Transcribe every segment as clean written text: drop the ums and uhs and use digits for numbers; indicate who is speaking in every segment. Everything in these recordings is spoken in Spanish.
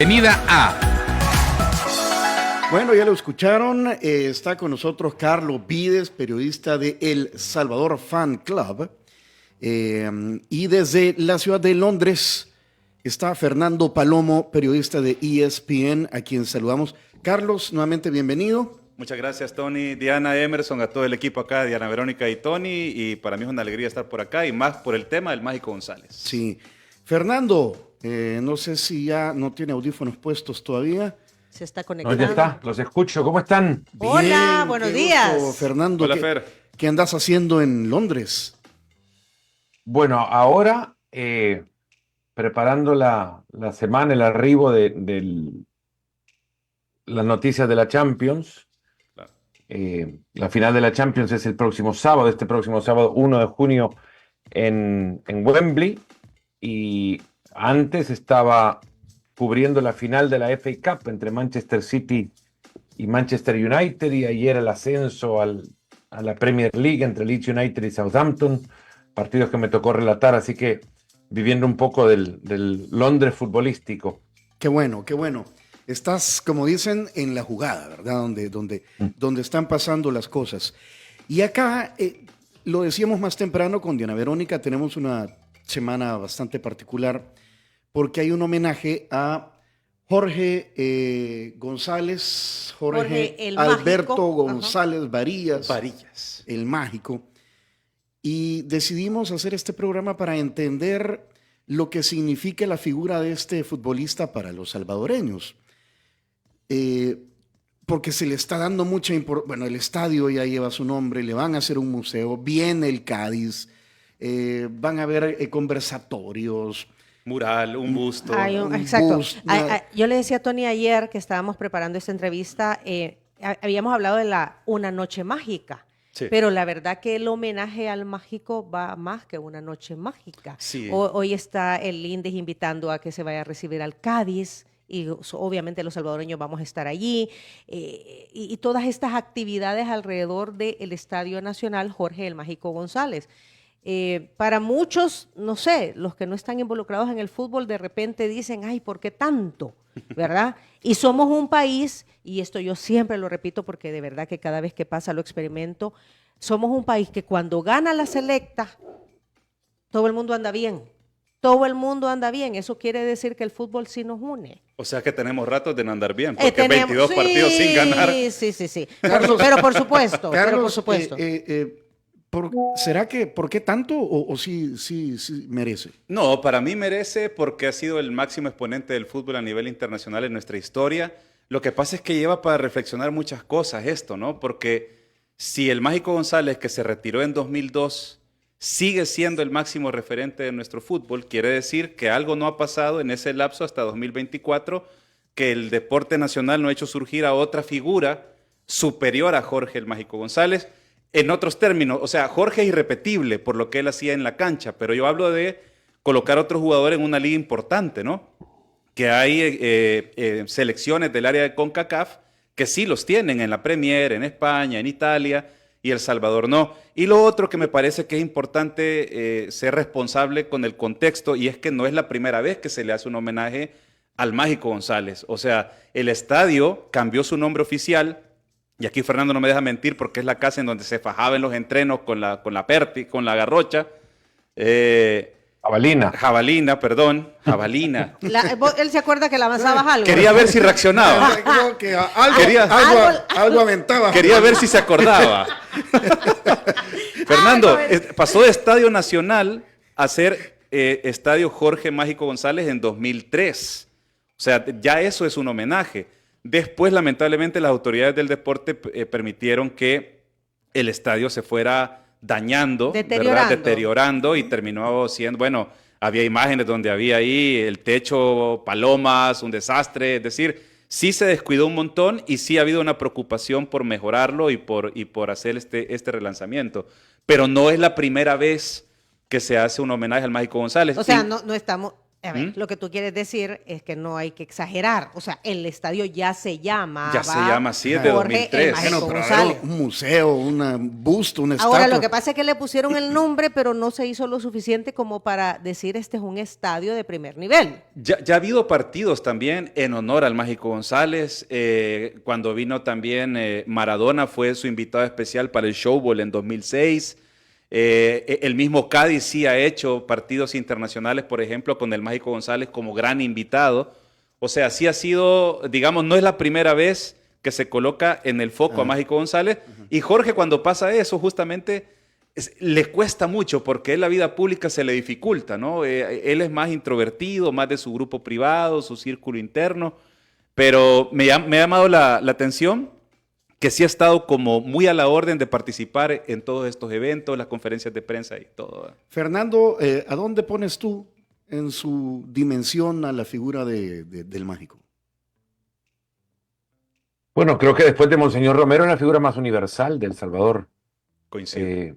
Speaker 1: Bienvenida a...
Speaker 2: Bueno, ya lo escucharon, está con nosotros Carlos Vides, periodista de El Salvador Fan Club, y desde la ciudad de Londres está Fernando Palomo, periodista de ESPN, a quien saludamos. Carlos, nuevamente bienvenido.
Speaker 3: Muchas gracias, Tony, Diana, Emerson, a todo el equipo acá, Diana, Verónica y Tony, y para mí es una alegría estar por acá y más por el tema del Mágico González.
Speaker 2: Sí. Fernando, no sé si ya no tiene audífonos puestos todavía.
Speaker 4: Se está conectando.
Speaker 1: No, ya está, los escucho. ¿Cómo están?
Speaker 4: Hola,
Speaker 2: Bien,
Speaker 4: buenos
Speaker 2: qué
Speaker 4: días.
Speaker 2: gusto, Fernando,
Speaker 3: Hola, Fer.
Speaker 2: ¿qué andas haciendo en Londres?
Speaker 1: Bueno, ahora preparando la semana, el arribo de las noticias de la Champions.
Speaker 3: Claro.
Speaker 1: La final de la Champions es el próximo sábado, este próximo sábado, 1 de junio, en Wembley. Y antes estaba cubriendo la final de la FA Cup entre Manchester City y Manchester United, y ayer el ascenso a la Premier League entre Leeds United y Southampton, partidos que me tocó relatar, así que viviendo un poco del Londres futbolístico.
Speaker 2: Qué bueno, qué bueno. Estás, como dicen, en la jugada, ¿verdad? Donde están pasando las cosas. Y acá, lo decíamos más temprano con Diana Verónica, tenemos una semana bastante particular porque hay un homenaje a Jorge González, Jorge
Speaker 4: el
Speaker 2: Alberto
Speaker 4: mágico.
Speaker 2: González Varillas,
Speaker 3: Varillas.
Speaker 2: el mágico. Y decidimos hacer este programa para entender lo que significa la figura de este futbolista para los salvadoreños. Porque se le está dando mucha importancia. Bueno, el estadio ya lleva su nombre, le van a hacer un museo, viene el Cádiz, van a haber conversatorios.
Speaker 3: Mural, un busto.
Speaker 4: Exacto.
Speaker 2: Bus,
Speaker 4: Yo le decía a Tony ayer que estábamos preparando esta entrevista, habíamos hablado de una noche mágica.
Speaker 3: Sí.
Speaker 4: Pero la verdad que el homenaje al mágico va más que una noche mágica.
Speaker 3: Sí.
Speaker 4: Hoy está el Lindes invitando a que se vaya a recibir al Cádiz, y obviamente los salvadoreños vamos a estar allí, y todas estas actividades alrededor del Estadio Nacional Jorge el Mágico González. Para muchos, no sé, los que no están involucrados en el fútbol de repente dicen, ay, ¿por qué tanto? ¿Verdad? Y somos un país, y esto yo siempre lo repito porque de verdad que cada vez que pasa lo experimento, somos un país que cuando gana la selecta, todo el mundo anda bien. Todo el mundo anda bien. Eso quiere decir que el fútbol sí nos une.
Speaker 3: O sea que tenemos ratos de no andar bien, porque 22 partidos sin ganar.
Speaker 4: Sí.
Speaker 2: Carlos,
Speaker 4: pero por supuesto.
Speaker 2: Carlos, ¿por qué tanto o sí merece?
Speaker 3: No, para mí merece porque ha sido el máximo exponente del fútbol a nivel internacional en nuestra historia. Lo que pasa es que lleva para reflexionar muchas cosas esto, ¿no? Porque si el Mágico González, que se retiró en 2002, sigue siendo el máximo referente de nuestro fútbol, quiere decir que algo no ha pasado en ese lapso hasta 2024, que el deporte nacional no ha hecho surgir a otra figura superior a Jorge el Mágico González. En otros términos, o sea, Jorge es irrepetible por lo que él hacía en la cancha, pero yo hablo de colocar a otro jugador en una liga importante, ¿no? Que hay selecciones del área de CONCACAF que sí los tienen en la Premier, en España, en Italia, y El Salvador no. Y lo otro que me parece que es importante ser responsable con el contexto, y es que no es la primera vez que se le hace un homenaje al Mágico González. O sea, el estadio cambió su nombre oficial, y aquí Fernando no me deja mentir porque es la casa en donde se fajaba en los entrenos con la Perti, con la garrocha. Jabalina.
Speaker 4: Él se acuerda que le avanzabas algo.
Speaker 3: Quería ver si reaccionaba.
Speaker 2: Creo que algo aventaba.
Speaker 3: Quería ver si se acordaba. Fernando, pasó de Estadio Nacional a ser Estadio Jorge Mágico González en 2003. O sea, ya eso es un homenaje. Después, lamentablemente, las autoridades del deporte permitieron que el estadio se fuera dañando, deteriorando, y terminó siendo, bueno, había imágenes donde había ahí el techo, palomas, un desastre, es decir, sí se descuidó un montón y sí ha habido una preocupación por mejorarlo y por hacer este relanzamiento, pero no es la primera vez que se hace un homenaje al Mágico González.
Speaker 4: O sea, no estamos, A ver, lo que tú quieres decir es que no hay que exagerar. O sea, el estadio ya se llama.
Speaker 3: Ya se llama así desde
Speaker 4: Jorge el
Speaker 3: 2003.
Speaker 4: Mágico
Speaker 2: Bueno, pero
Speaker 4: González.
Speaker 2: era un museo, un busto, una estatua.
Speaker 4: Ahora, lo que pasa es que le pusieron el nombre, pero no se hizo lo suficiente como para decir este es un estadio de primer nivel.
Speaker 3: Ya ha habido partidos también en honor al Mágico González. Cuando vino también Maradona, fue su invitado especial para el Show Bowl en 2006. El mismo Cádiz sí ha hecho partidos internacionales, por ejemplo, con el Mágico González como gran invitado. O sea, sí ha sido, digamos, no es la primera vez que se coloca en el foco a Mágico González. Y Jorge, cuando pasa eso, justamente le cuesta mucho porque en la vida pública se le dificulta, ¿no? Él es más introvertido, más de su grupo privado, su círculo interno. Pero me ha llamado la atención que sí ha estado como muy a la orden de participar en todos estos eventos, las conferencias de prensa y todo.
Speaker 2: Fernando, ¿a dónde pones tú en su dimensión a la figura del Mágico?
Speaker 1: Bueno, creo que después de Monseñor Romero es la figura más universal de El Salvador.
Speaker 3: Coincido.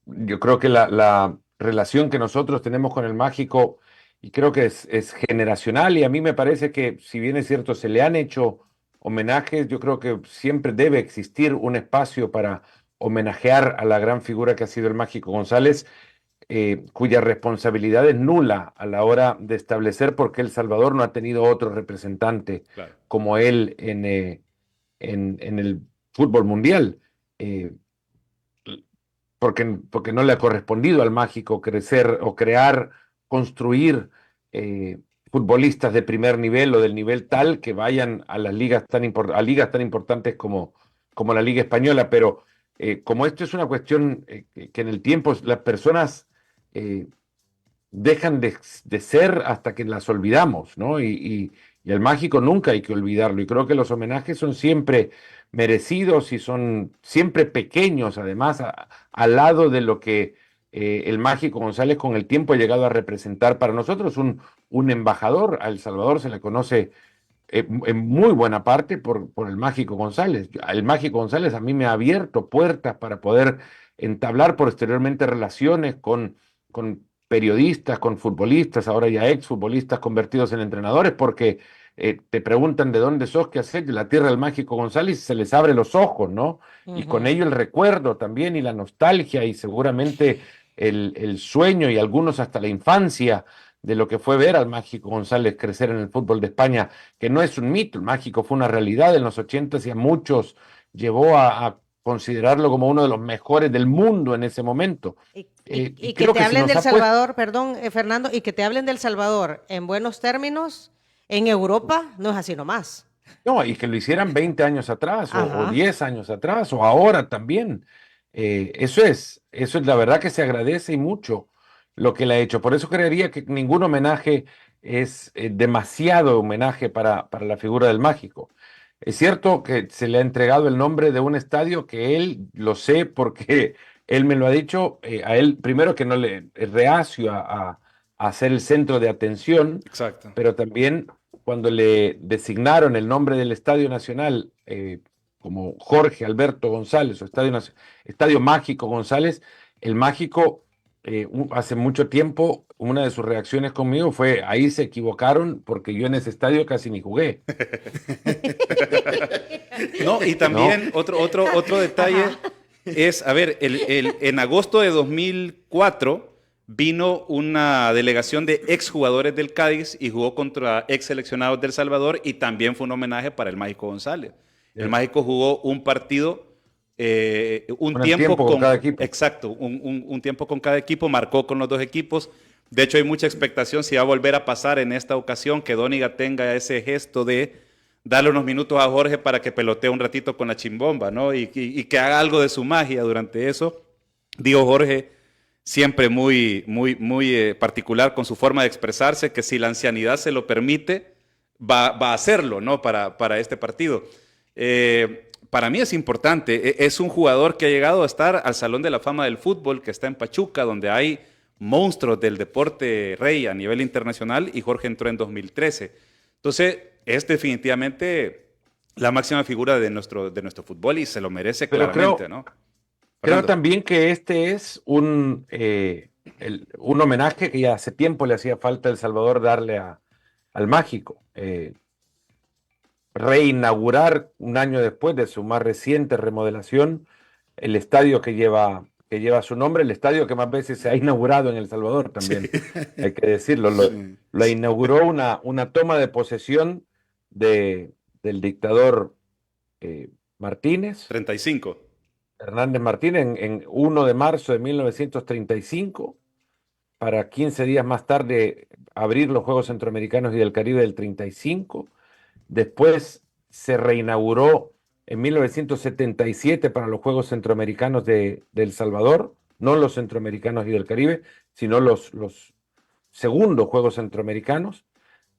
Speaker 1: Yo creo que la relación que nosotros tenemos con el Mágico, y creo que es generacional, y a mí me parece que, si bien es cierto, se le han hecho homenajes, yo creo que siempre debe existir un espacio para homenajear a la gran figura que ha sido el Mágico González, cuya responsabilidad es nula a la hora de establecer por qué El Salvador no ha tenido otro representante
Speaker 3: Claro.
Speaker 1: como él en el fútbol mundial. Porque no le ha correspondido al Mágico crecer o crear, construir futbolistas de primer nivel o del nivel tal que vayan a las ligas a ligas tan importantes como la Liga Española. Pero como esto es una cuestión que en el tiempo las personas dejan de ser hasta que las olvidamos, ¿no? Y al Mágico nunca hay que olvidarlo. Y creo que los homenajes son siempre merecidos y son siempre pequeños, además, al lado de lo que el Mágico González con el tiempo ha llegado a representar para nosotros, un embajador. A El Salvador se le conoce en muy buena parte por el Mágico González. El Mágico González a mí me ha abierto puertas para poder entablar posteriormente relaciones con periodistas, con futbolistas, ahora ya exfutbolistas convertidos en entrenadores, porque te preguntan de dónde sos, qué haces, de la tierra del Mágico González, y se les abre los ojos, ¿no? Y con ello el recuerdo también y la nostalgia y seguramente el sueño y algunos hasta la infancia de lo que fue ver al Mágico González crecer en el fútbol de España, que no es un mito. El Mágico fue una realidad en los 80 y a muchos llevó a considerarlo como uno de los mejores del mundo en ese momento.
Speaker 4: Y que te hablen del Salvador, perdón, Fernando, y que te hablen del Salvador en buenos términos, en Europa, no es así nomás.
Speaker 1: No, y que lo hicieran 20 años atrás, o 10 años atrás, o ahora también. Eso es la verdad que se agradece y mucho lo que le ha hecho. Por eso creería que ningún homenaje es demasiado homenaje para la figura del Mágico. Es cierto que se le ha entregado el nombre de un estadio que él, lo sé porque él me lo ha dicho, a él primero que no le es reacio a ser el centro de atención,
Speaker 3: Exacto.
Speaker 1: pero también cuando le designaron el nombre del Estadio Nacional como Jorge Alberto González o Estadio Mágico González, el Mágico hace mucho tiempo, una de sus reacciones conmigo fue: ahí se equivocaron porque yo en ese estadio casi ni jugué.
Speaker 3: No, y también otro detalle es, a ver, en agosto de 2004 vino una delegación de exjugadores del Cádiz y jugó contra ex seleccionados del Salvador, y también fue un homenaje para el Mágico González. El Mágico jugó un partido, un tiempo
Speaker 1: con cada equipo.
Speaker 3: Exacto, un tiempo con cada equipo, marcó con los dos equipos. De hecho, hay mucha expectación si va a volver a pasar en esta ocasión, que Doniga tenga ese gesto de darle unos minutos a Jorge para que pelotee un ratito con la chimbomba, ¿no? Y que haga algo de su magia durante eso. Digo, Jorge siempre muy particular con su forma de expresarse, que si la ancianidad se lo permite, va a hacerlo, ¿no? Para este partido. Para mí es importante. Es un jugador que ha llegado a estar al Salón de la Fama del Fútbol, que está en Pachuca, donde hay monstruos del deporte rey a nivel internacional, y Jorge entró en 2013. Entonces, es definitivamente la máxima figura de nuestro fútbol y se lo merece. Pero claramente, ¿no?
Speaker 1: Creo también que este es un homenaje que ya hace tiempo le hacía falta a El Salvador darle al Mágico. Reinaugurar un año después de su más reciente remodelación el estadio que lleva su nombre, el estadio que más veces se ha inaugurado en El Salvador también, hay que decirlo.
Speaker 2: Sí.
Speaker 1: Lo inauguró una toma de posesión del dictador Martínez,
Speaker 3: 35.
Speaker 1: Hernández Martínez, en 1 de marzo de 1935, para 15 días más tarde abrir los Juegos Centroamericanos y del Caribe del 35. Después se reinauguró en 1977 para los Juegos Centroamericanos de El Salvador, no los Centroamericanos y del Caribe, sino los segundos Juegos Centroamericanos.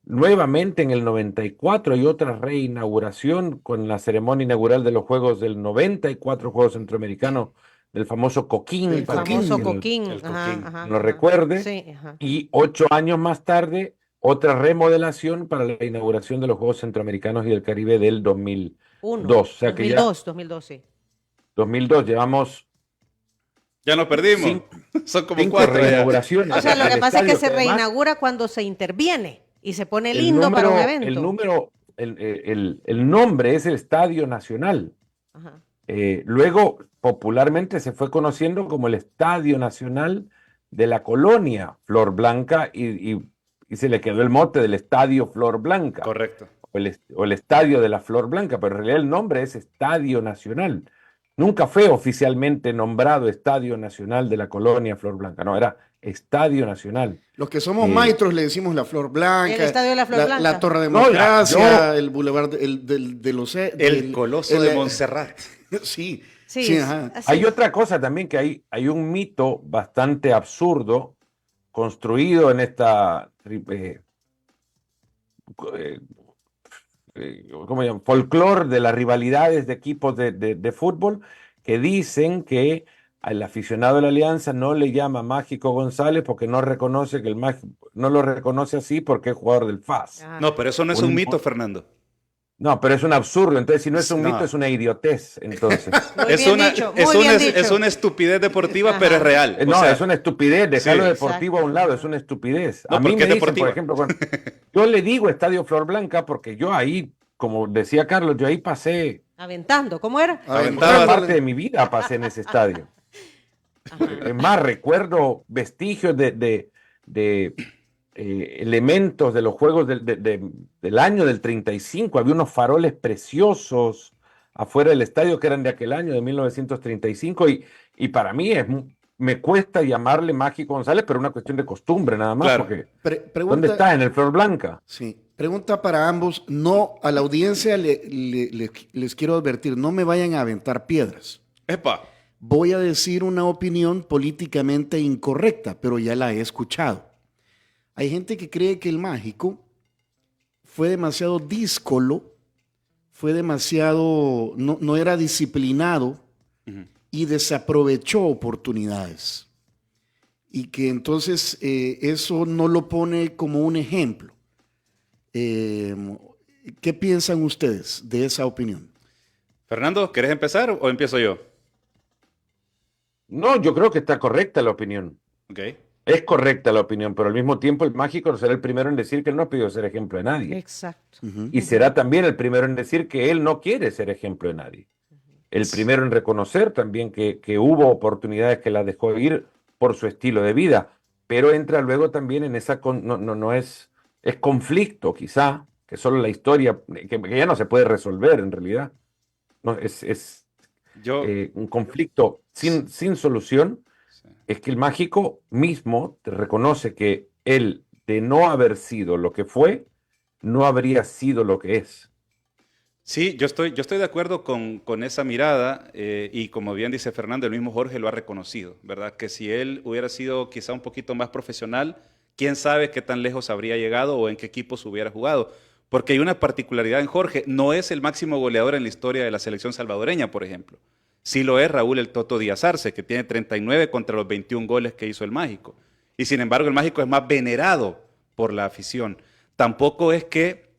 Speaker 1: Nuevamente en el 94 hay otra reinauguración con la ceremonia inaugural de los Juegos del 94, Juegos Centroamericanos del famoso Coquín,
Speaker 2: El
Speaker 1: para
Speaker 2: Coquín.
Speaker 4: Famoso
Speaker 1: quien
Speaker 4: Coquín.
Speaker 3: el
Speaker 4: Ajá,
Speaker 3: Coquín.
Speaker 4: ajá,
Speaker 1: lo
Speaker 4: ajá.
Speaker 1: recuerde.
Speaker 4: Sí, ajá.
Speaker 1: Y 8 años más tarde, otra remodelación para la inauguración de los Juegos Centroamericanos y del Caribe del 2002. O sea que ya
Speaker 4: 2002, sí.
Speaker 1: 2002 llevamos
Speaker 3: Ya nos perdimos.
Speaker 1: 5
Speaker 3: Son como 4 ya.
Speaker 1: reinauguraciones.
Speaker 4: O sea, lo
Speaker 1: del
Speaker 4: que pasa es que
Speaker 1: estadio,
Speaker 4: se
Speaker 1: además,
Speaker 4: reinaugura cuando se interviene y se pone
Speaker 1: el
Speaker 4: lindo para un
Speaker 1: número-
Speaker 4: evento.
Speaker 1: El número, el nombre es el Estadio Nacional.
Speaker 4: Ajá.
Speaker 1: Luego, popularmente se fue conociendo como el Estadio Nacional de la Colonia Flor Blanca y se le quedó el mote del Estadio Flor Blanca
Speaker 3: Correcto.
Speaker 1: o el Estadio de la Flor Blanca, pero en realidad el nombre es Estadio Nacional. Nunca fue oficialmente nombrado Estadio Nacional de la Colonia Flor Blanca, no, era Estadio Nacional.
Speaker 2: Los que somos maestros le decimos la Flor Blanca.
Speaker 4: El Estadio de la Flor Blanca.
Speaker 2: La Torre de
Speaker 1: No,
Speaker 2: Democracia, el Boulevard de los...
Speaker 3: El Coloso de Montserrat.
Speaker 2: Sí,
Speaker 4: Sí,
Speaker 2: sí, ajá.
Speaker 4: así
Speaker 1: Hay
Speaker 4: es.
Speaker 1: otra cosa también que hay un mito bastante absurdo construido en esta ¿cómo llaman? Folclore de las rivalidades de equipos de fútbol que dicen que al aficionado de la Alianza no le llama Mágico González porque no reconoce que el Mágico, no lo reconoce así porque es jugador del FAS.
Speaker 4: Ajá.
Speaker 3: No, pero eso no es un mito, Fernando.
Speaker 1: No, pero es un absurdo. Entonces, si no es un
Speaker 3: No.
Speaker 1: mito, es una idiotez. Entonces,
Speaker 4: Muy
Speaker 3: Es
Speaker 4: bien
Speaker 3: una,
Speaker 4: dicho,
Speaker 3: es,
Speaker 4: muy
Speaker 3: una,
Speaker 4: bien
Speaker 3: es
Speaker 4: dicho.
Speaker 3: una estupidez deportiva,
Speaker 4: Ajá.
Speaker 3: pero es real. O
Speaker 1: no,
Speaker 3: sea,
Speaker 1: es una estupidez. Dejarlo
Speaker 3: sí.
Speaker 1: deportivo a un lado es una estupidez.
Speaker 3: No,
Speaker 1: A mí
Speaker 3: porque
Speaker 1: me
Speaker 3: es
Speaker 1: dicen,
Speaker 3: deportiva.
Speaker 1: por ejemplo, yo le digo Estadio Flor Blanca porque yo ahí, como decía Carlos, yo ahí pasé
Speaker 4: Aventando, ¿cómo era?
Speaker 3: Aventaba-
Speaker 1: gran parte de mi vida pasé en ese estadio. Es más, recuerdo vestigios de elementos de los juegos del año del 35. Había unos faroles preciosos afuera del estadio que eran de aquel año, de 1935. Y para mí me cuesta llamarle Mágico González, pero una cuestión de costumbre nada más.
Speaker 3: Claro.
Speaker 1: Porque
Speaker 2: Pregunta,
Speaker 1: ¿dónde está? En el Flor Blanca.
Speaker 2: Sí, pregunta para ambos. No, a la audiencia les quiero advertir, no me vayan a aventar piedras.
Speaker 3: Epa.
Speaker 2: Voy a decir una opinión políticamente incorrecta, pero ya la he escuchado. Hay gente que cree que el Mágico fue demasiado díscolo, fue demasiado, no era disciplinado y desaprovechó oportunidades. Y que entonces eso no lo pone como un ejemplo. ¿Qué piensan ustedes de esa opinión?
Speaker 3: Fernando, ¿querés empezar o empiezo yo?
Speaker 1: No, yo creo que está correcta la opinión.
Speaker 3: Ok.
Speaker 1: Es correcta la opinión, pero al mismo tiempo el Mágico será el primero en decir que él no ha pedido ser ejemplo de nadie.
Speaker 4: Exacto.
Speaker 1: Y será también el primero en decir que él no quiere ser ejemplo de nadie. El primero en reconocer también que hubo oportunidades que las dejó ir por su estilo de vida, pero entra luego también en esa, no es conflicto quizá, que solo la historia, que ya no se puede resolver en realidad. No, es
Speaker 3: Yo,
Speaker 1: un conflicto sin solución. Es que el Mágico mismo te reconoce que él, de no haber sido lo que fue, no habría sido lo que es.
Speaker 3: sí, yo estoy de acuerdo con esa mirada y como bien dice Fernando, el mismo Jorge lo ha reconocido, ¿verdad? Que si él hubiera sido quizá un poquito más profesional, quién sabe qué tan lejos habría llegado o en qué equipos hubiera jugado. Porque hay una particularidad en Jorge, no es el máximo goleador en la historia de la selección salvadoreña, por ejemplo. Sí lo es Raúl el Toto Díaz Arce, que tiene 39 contra los 21 goles que hizo el Mágico. Y sin embargo, el Mágico es más venerado por la afición. Tampoco es que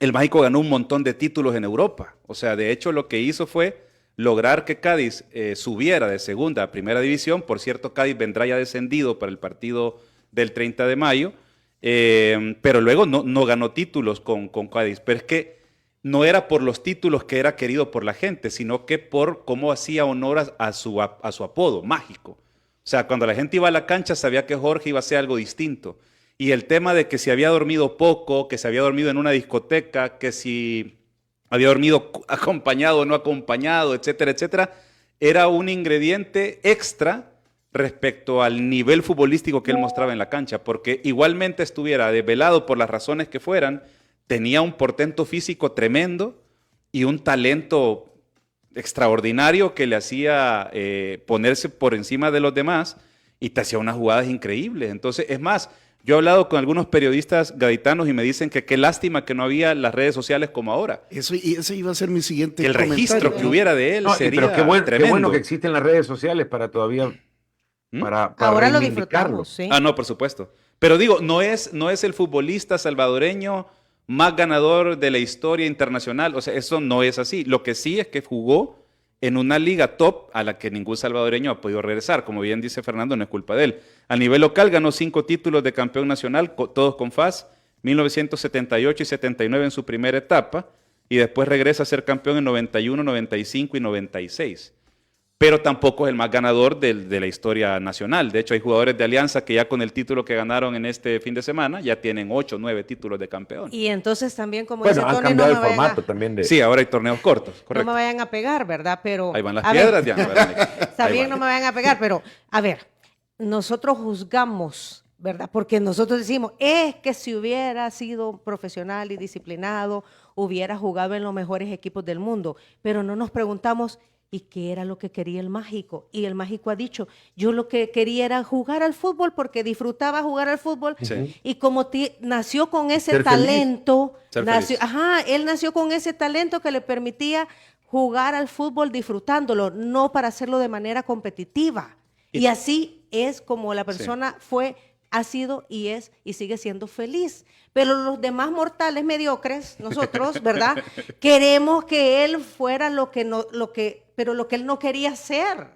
Speaker 3: el Mágico ganó un montón de títulos en Europa. O sea, de hecho, lo que hizo fue lograr que Cádiz subiera de segunda a primera división. Por cierto, Cádiz vendrá ya descendido para el partido del 30 de mayo, pero luego no ganó títulos con Cádiz. Pero es que no era por los títulos que era querido por la gente, sino que por cómo hacía honor a su apodo, mágico. O sea, cuando la gente iba a la cancha sabía que Jorge iba a hacer algo distinto. Y el tema de que si había dormido poco, que si había dormido en una discoteca, que si había dormido acompañado o no acompañado, etcétera, etcétera, era un ingrediente extra respecto al nivel futbolístico que él mostraba en la cancha, porque igualmente estuviera desvelado por las razones que fueran, tenía un portento físico tremendo y un talento extraordinario que le hacía ponerse por encima de los demás y te hacía unas jugadas increíbles. Entonces, es más, yo he hablado con algunos periodistas gaditanos y me dicen que qué lástima que no había las redes sociales como ahora.
Speaker 2: Ese iba a ser mi siguiente
Speaker 3: Que el registro que hubiera de él
Speaker 1: No,
Speaker 3: sería
Speaker 1: pero qué
Speaker 3: tremendo.
Speaker 1: bueno que existen las redes sociales para todavía, para
Speaker 4: Ahora lo
Speaker 1: reivindicarlo.
Speaker 4: disfrutamos, sí.
Speaker 3: Ah, no, por supuesto. Pero digo, no es el futbolista salvadoreño más ganador de la historia internacional. O sea, eso no es así. Lo que sí es que jugó en una liga top a la que ningún salvadoreño ha podido regresar. Como bien dice Fernando, no es culpa de él. A nivel local ganó 5 títulos de campeón nacional, todos con FAS, 1978 y 79 en su primera etapa, y después regresa a ser campeón en 91, 95 y 96. Pero tampoco es el más ganador de la historia nacional. De hecho, hay jugadores de Alianza que ya con el título que ganaron en este fin de semana ya tienen 8 o 9 títulos de campeón.
Speaker 4: Y entonces también, como
Speaker 1: Bueno,
Speaker 4: dice
Speaker 1: han
Speaker 4: Tony,
Speaker 1: cambiado
Speaker 4: no
Speaker 1: el
Speaker 4: me vayan
Speaker 1: formato también de...
Speaker 3: Sí, ahora hay torneos cortos,
Speaker 4: no
Speaker 3: correcto.
Speaker 4: me vayan a pegar, ¿verdad? Pero
Speaker 3: Ahí van las
Speaker 4: a ver,
Speaker 3: piedras, Diana Verónica.
Speaker 4: está
Speaker 3: Ahí
Speaker 4: bien,
Speaker 3: van.
Speaker 4: no me vayan a pegar, pero a ver, nosotros juzgamos, ¿verdad? Porque nosotros decimos, es que si hubiera sido profesional y disciplinado, hubiera jugado en los mejores equipos del mundo, pero no nos preguntamos, ¿y qué era lo que quería el mágico? Y el mágico ha dicho, yo lo que quería era jugar al fútbol porque disfrutaba jugar al fútbol
Speaker 3: Sí.
Speaker 4: y como nació con ese
Speaker 1: Ser feliz.
Speaker 4: talento,
Speaker 3: Ser
Speaker 4: nació,
Speaker 3: feliz.
Speaker 4: él nació con ese talento que le permitía jugar al fútbol disfrutándolo, no para hacerlo de manera competitiva. Y así es como la persona ha sido y es y sigue siendo feliz. Pero los demás mortales mediocres, nosotros, ¿verdad? Queremos que él fuera pero lo que él no quería ser.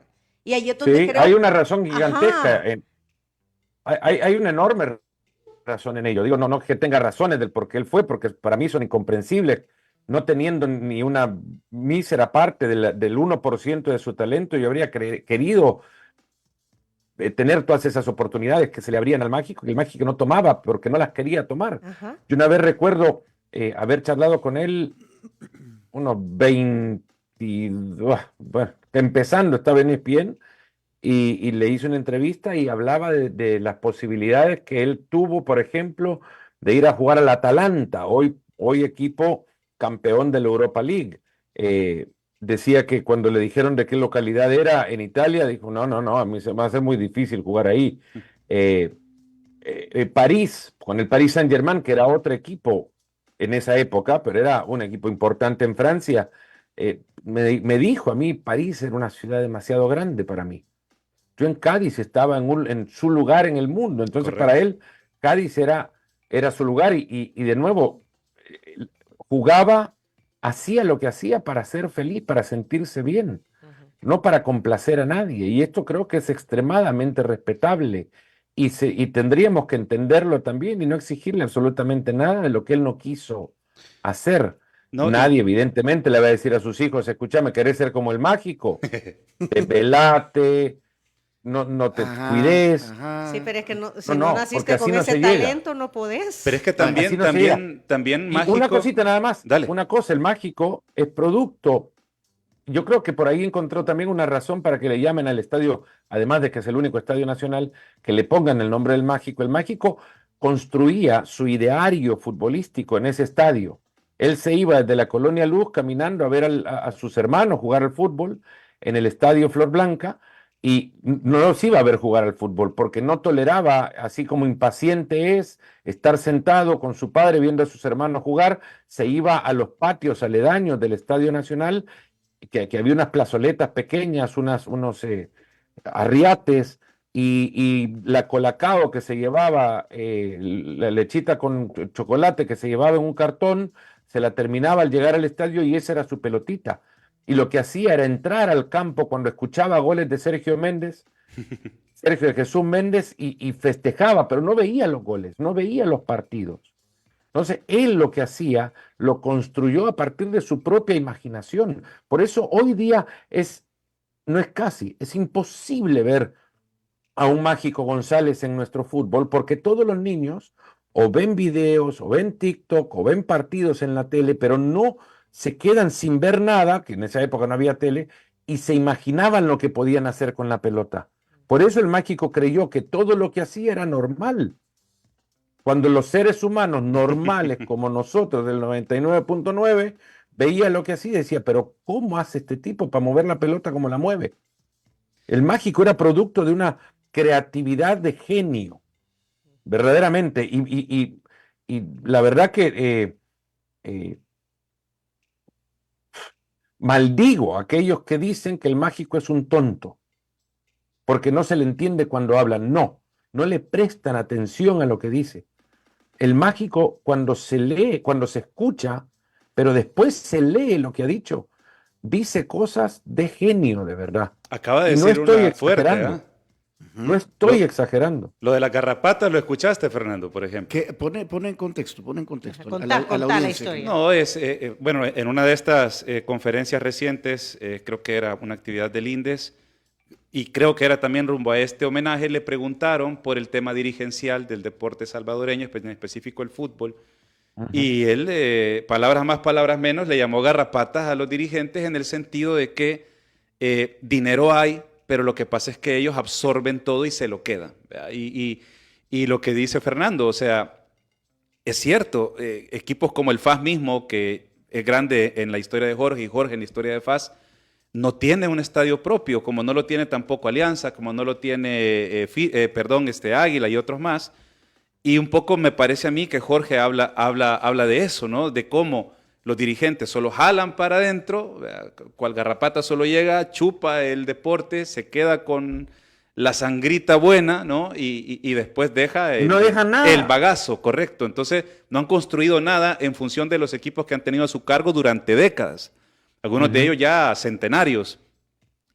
Speaker 4: Y ahí es donde
Speaker 1: Sí,
Speaker 4: creo.
Speaker 1: hay una razón gigantesca.
Speaker 4: Ajá.
Speaker 1: Hay una enorme razón en ello. Digo, no que tenga razones del por qué él fue, porque para mí son incomprensibles. No teniendo ni una mísera parte del 1% de su talento, yo habría querido tener todas esas oportunidades que se le abrían al mágico, que el mágico no tomaba porque no las quería tomar.
Speaker 4: Ajá.
Speaker 1: Yo una vez recuerdo haber charlado con él unos 20, bueno, empezando, estaba en ESPN, y le hice una entrevista y hablaba de las posibilidades que él tuvo, por ejemplo, de ir a jugar al Atalanta, hoy equipo campeón de la Europa League. Decía que cuando le dijeron de qué localidad era en Italia, dijo, no, a mí se me va a hacer muy difícil jugar ahí. París, con el Paris Saint-Germain, que era otro equipo en esa época, pero era un equipo importante en Francia, me dijo a mí, París era una ciudad demasiado grande para mí. Yo en Cádiz estaba en su lugar en el mundo, entonces
Speaker 3: Correcto.
Speaker 1: para él Cádiz era su lugar y de nuevo jugaba, hacía lo que hacía para ser feliz, para sentirse bien, no para complacer a nadie. Y esto creo que es extremadamente respetable y tendríamos que entenderlo también y no exigirle absolutamente nada de lo que él no quiso hacer.
Speaker 3: No,
Speaker 1: Nadie, evidentemente, le va a decir a sus hijos, escúchame, ¿querés ser como el mágico? Pelate, no te
Speaker 2: Ajá,
Speaker 1: cuides.
Speaker 2: ajá.
Speaker 4: Sí, pero es que si
Speaker 1: No,
Speaker 4: no naciste
Speaker 1: porque así
Speaker 4: con
Speaker 1: no
Speaker 4: ese
Speaker 1: se llega.
Speaker 4: talento, no podés.
Speaker 3: Pero es que
Speaker 1: Así no se
Speaker 3: también
Speaker 1: Y
Speaker 3: mágico.
Speaker 1: una cosita nada más,
Speaker 3: Dale.
Speaker 1: una cosa, el mágico es producto. Yo creo que por ahí encontró también una razón para que le llamen al estadio, además de que es el único estadio nacional, que le pongan el nombre del mágico. El mágico construía su ideario futbolístico en ese estadio. Él se iba desde la Colonia Luz caminando a ver a sus hermanos jugar al fútbol en el estadio Flor Blanca y no los iba a ver jugar al fútbol porque no toleraba, así como impaciente es, estar sentado con su padre viendo a sus hermanos jugar. Se iba a los patios aledaños del Estadio Nacional, que había unas plazoletas pequeñas, unos arriates, y la colacao que se llevaba, la lechita con chocolate que se llevaba en un cartón, se la terminaba al llegar al estadio y esa era su pelotita. y lo que hacía era entrar al campo cuando escuchaba goles de Sergio de Jesús Méndez, y festejaba, pero no veía los goles, no veía los partidos. Entonces, él lo que hacía, lo construyó a partir de su propia imaginación. Por eso hoy día es imposible ver a un Mágico González en nuestro fútbol, porque todos los niños o ven videos, o ven TikTok, o ven partidos en la tele, pero no se quedan sin ver nada, que en esa época no había tele, y se imaginaban lo que podían hacer con la pelota. Por eso el Mágico creyó que todo lo que hacía era normal. Cuando los seres humanos normales como nosotros del 99.9 veía lo que hacía y decía, pero ¿cómo hace este tipo para mover la pelota como la mueve? El Mágico era producto de una creatividad de genio, verdaderamente. Y la verdad que maldigo a aquellos que dicen que el Mágico es un tonto, porque no se le entiende cuando hablan. No le prestan atención a lo que dice. El Mágico, cuando se lee, cuando se escucha, pero después se lee lo que ha dicho, dice cosas de genio, de verdad.
Speaker 3: Acaba de
Speaker 1: Y no
Speaker 3: decir
Speaker 1: estoy
Speaker 3: una fuerte,
Speaker 1: exagerando.
Speaker 3: ¿eh?
Speaker 1: No estoy exagerando.
Speaker 3: Lo de la garrapata lo escuchaste, Fernando, por ejemplo.
Speaker 2: Pone en contexto
Speaker 4: Contá la
Speaker 2: audiencia.
Speaker 4: historia.
Speaker 3: No, bueno, en una de estas conferencias recientes, creo que era una actividad del INDES, y creo que era también rumbo a este homenaje, le preguntaron por el tema dirigencial del deporte salvadoreño, en específico el fútbol, y él, palabras más, palabras menos, le llamó garrapatas a los dirigentes en el sentido de que dinero hay, pero lo que pasa es que ellos absorben todo y se lo quedan. Y lo que dice Fernando, o sea, es cierto, equipos como el FAS mismo, que es grande en la historia de Jorge y Jorge en la historia de FAS, no tiene un estadio propio, como no lo tiene tampoco Alianza, como no lo tiene, Águila y otros más. Y un poco me parece a mí que Jorge habla de eso, ¿no? De cómo los dirigentes solo jalan para adentro, cual garrapata solo llega, chupa el deporte, se queda con la sangrita buena, ¿no? Y después deja
Speaker 1: no dejan nada.
Speaker 3: El bagazo, correcto. Entonces, no han construido nada en función de los equipos que han tenido a su cargo durante décadas. Algunos de ellos ya centenarios.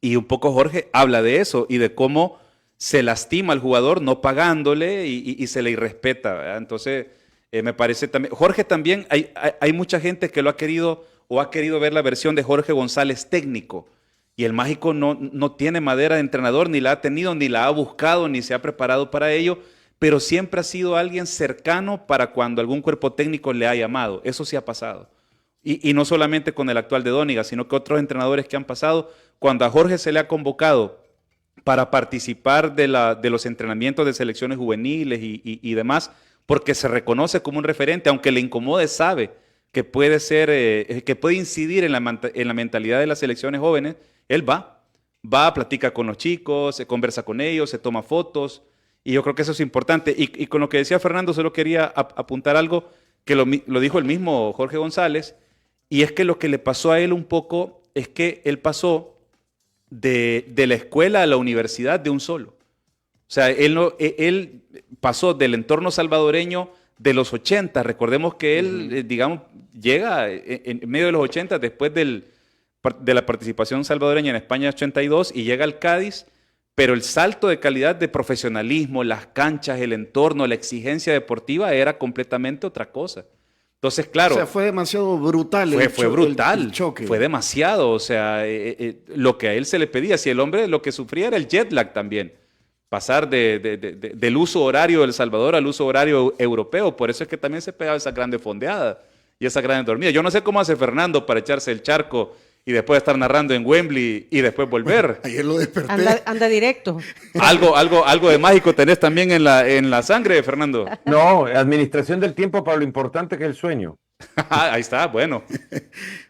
Speaker 3: Y un poco Jorge habla de eso y de cómo se lastima al jugador no pagándole y se le irrespeta, ¿verdad? Entonces, me parece también... Jorge también, hay mucha gente que lo ha querido o ha querido ver la versión de Jorge González técnico. Y el Mágico no tiene madera de entrenador, ni la ha tenido, ni la ha buscado, ni se ha preparado para ello, pero siempre ha sido alguien cercano para cuando algún cuerpo técnico le ha llamado. Eso sí ha pasado. Y no solamente con el actual de Dóniga, sino que otros entrenadores que han pasado, cuando a Jorge se le ha convocado para participar de los entrenamientos de selecciones juveniles y demás, porque se reconoce como un referente, aunque le incomode, sabe que puede ser, que puede incidir en la mentalidad de las selecciones jóvenes. Él va, platica con los chicos, se conversa con ellos, se toma fotos, y yo creo que eso es importante. Y con lo que decía Fernando, solo quería apuntar algo que lo dijo el mismo Jorge González, y es que lo que le pasó a él un poco es que él pasó de la escuela a la universidad de un solo. O sea, él pasó del entorno salvadoreño de los 80. Recordemos que él, digamos, llega en medio de los 80, después de la participación salvadoreña en España 82, y llega al Cádiz, pero el salto de calidad de profesionalismo, las canchas, el entorno, la exigencia deportiva era completamente otra cosa. Entonces, claro.
Speaker 2: O sea, fue demasiado brutal.
Speaker 3: Fue brutal.
Speaker 2: El choque.
Speaker 3: Fue demasiado. O sea, lo que a él se le pedía, si el hombre lo que sufría era el jet lag también. Pasar del uso horario de El Salvador al uso horario europeo. Por eso es que también se pegaba esa grande fondeada y esa grande dormida. Yo no sé cómo hace Fernando para echarse el charco y después estar narrando en Wembley y después volver.
Speaker 2: Ayer lo desperté.
Speaker 4: Anda directo.
Speaker 3: Algo de mágico tenés también en la sangre, Fernando.
Speaker 1: No, administración del tiempo para lo importante que es el sueño.
Speaker 3: Ahí está, bueno.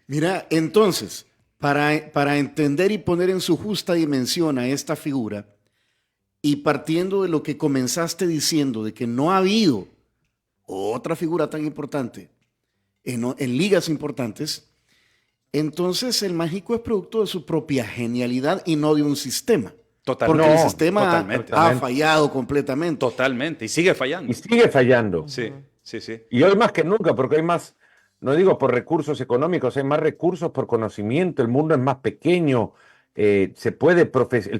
Speaker 2: Mira, entonces, para entender y poner en su justa dimensión a esta figura, y partiendo de lo que comenzaste diciendo, de que no ha habido otra figura tan importante en ligas importantes, entonces el Mágico es producto de su propia genialidad y no de un sistema.
Speaker 3: Totalmente.
Speaker 2: Porque el sistema
Speaker 3: totalmente.
Speaker 2: ha fallado completamente.
Speaker 3: Totalmente. Y sigue fallando.
Speaker 1: Y sigue fallando.
Speaker 3: Sí, sí, sí.
Speaker 1: Y hoy más que nunca, porque hay más no digo por recursos económicos, hay más recursos por conocimiento, el mundo es más pequeño, el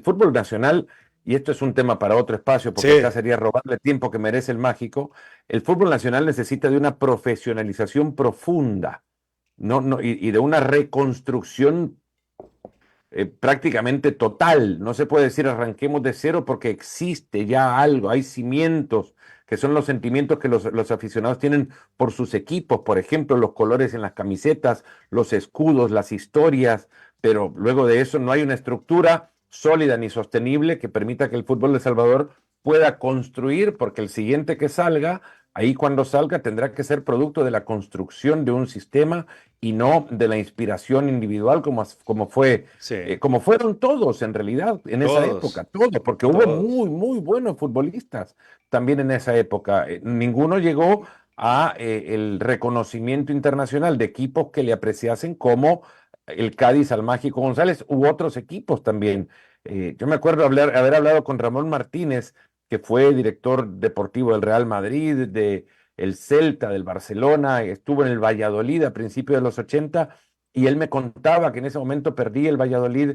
Speaker 1: fútbol nacional, y esto es un tema para otro espacio, porque
Speaker 3: Sí,
Speaker 1: acá sería robarle tiempo que merece el mágico, el fútbol nacional necesita de una profesionalización profunda, y de una reconstrucción prácticamente total. No se puede decir arranquemos de cero porque existe ya algo, hay cimientos que son los sentimientos que los aficionados tienen por sus equipos, por ejemplo, los colores en las camisetas, los escudos, las historias, pero luego de eso no hay una estructura sólida ni sostenible que permita que el fútbol de Salvador pueda construir, porque el siguiente que salga, ahí cuando salga tendrá que ser producto de la construcción de un sistema y no de la inspiración individual
Speaker 3: sí,
Speaker 1: como fueron todos en realidad en esa época,
Speaker 3: todos,
Speaker 1: todos, porque hubo
Speaker 3: todos.
Speaker 1: muy, muy buenos futbolistas también en esa época. Ninguno llegó a el reconocimiento internacional de equipos que le apreciasen como el Cádiz al Mágico González u otros equipos también. Yo me acuerdo haber hablado con Ramón Martínez, que fue director deportivo del Real Madrid, de el Celta, del Barcelona, estuvo en el Valladolid a principios de los 80 y él me contaba que en ese momento perdí el Valladolid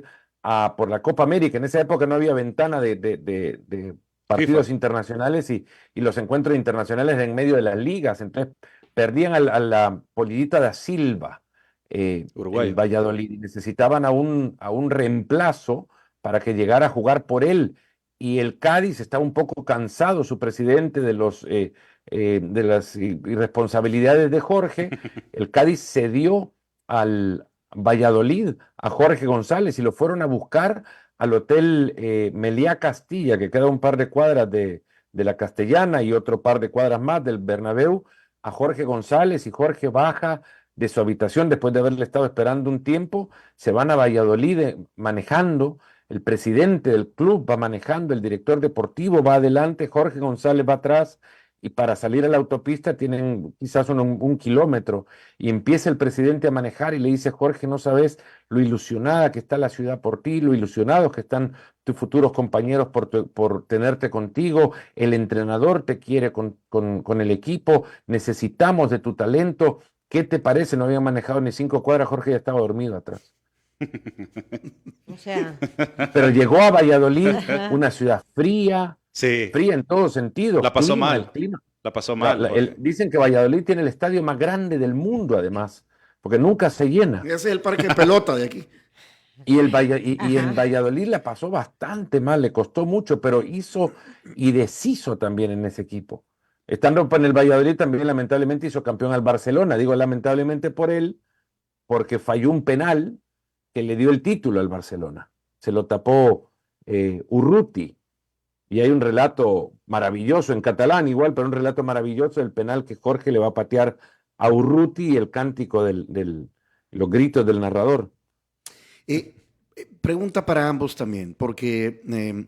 Speaker 1: por la Copa América. En esa época no había ventana de
Speaker 3: FIFA,
Speaker 1: partidos internacionales y los encuentros internacionales en medio de las ligas. Entonces perdían a la Polillita da Silva, el
Speaker 3: uruguayo.
Speaker 1: Valladolid, y necesitaban a un reemplazo para que llegara a jugar por él. Y el Cádiz estaba un poco cansado, su presidente, de las irresponsabilidades de Jorge. El Cádiz cedió al Valladolid a Jorge González y lo fueron a buscar al hotel Meliá Castilla, que queda un par de cuadras de la Castellana y otro par de cuadras más del Bernabéu, a Jorge González, y Jorge baja de su habitación después de haberle estado esperando un tiempo, se van a Valladolid manejando, el presidente del club va manejando, el director deportivo va adelante, Jorge González va atrás, y para salir a la autopista tienen quizás un kilómetro, y empieza el presidente a manejar y le dice: Jorge, no sabes lo ilusionada que está la ciudad por ti, lo ilusionados que están tus futuros compañeros por tenerte contigo, el entrenador te quiere con el equipo, necesitamos de tu talento. ¿Qué te parece? No habían manejado ni 5 cuadras, Jorge ya estaba dormido atrás.
Speaker 4: O sea,
Speaker 1: Pero llegó a Valladolid,
Speaker 4: ajá.
Speaker 1: una ciudad fría,
Speaker 3: Sí,
Speaker 1: fría en todo sentido,
Speaker 3: la pasó
Speaker 1: el
Speaker 3: mal,
Speaker 1: clima.
Speaker 3: la pasó mal, Jorge.
Speaker 1: Dicen que Valladolid tiene el estadio más grande del mundo, además, porque nunca se llena.
Speaker 2: Ese es el parque de pelota de aquí.
Speaker 1: Y en
Speaker 4: Ajá.
Speaker 1: Valladolid la pasó bastante mal, le costó mucho, pero hizo y deshizo también en ese equipo. Estando en el Valladolid también lamentablemente hizo campeón al Barcelona. Digo lamentablemente por él, porque falló un penal que le dio el título al Barcelona. Se lo tapó Urruti. Y hay un relato maravilloso en catalán igual, pero un relato maravilloso del penal que Jorge le va a patear a Urruti y el cántico los gritos del narrador.
Speaker 2: Pregunta para ambos también, porque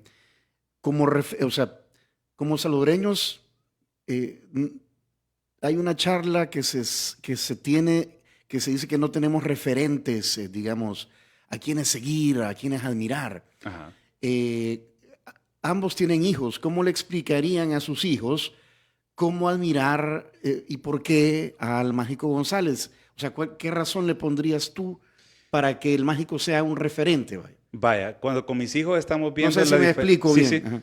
Speaker 2: o sea, como salvadoreños, hay una charla que se tiene, que se dice que no tenemos referentes, digamos, a quienes seguir, a quienes admirar.
Speaker 3: Ajá.
Speaker 2: Eh, Ambos tienen hijos. ¿Cómo le explicarían a sus hijos cómo admirar y por qué al Mágico González? O sea, ¿qué razón le pondrías tú para que el Mágico sea un referente? Vaya?
Speaker 3: Vaya, cuando con mis hijos estamos
Speaker 2: No
Speaker 3: viendo
Speaker 2: sé si me explico
Speaker 3: sí,
Speaker 2: bien.
Speaker 3: sí,
Speaker 2: Ajá.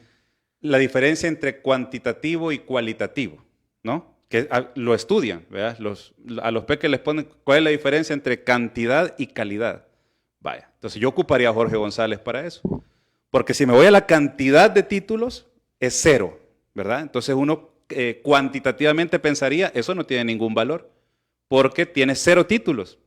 Speaker 3: la diferencia entre cuantitativo y cualitativo, ¿no? Que lo estudian, ¿verdad? A los peques les ponen cuál es la diferencia entre cantidad y calidad. Vaya, entonces yo ocuparía a Jorge González para eso. Porque si me voy a la cantidad de títulos, es cero, ¿verdad? Entonces uno cuantitativamente pensaría, eso no tiene ningún valor, porque tiene 0 títulos.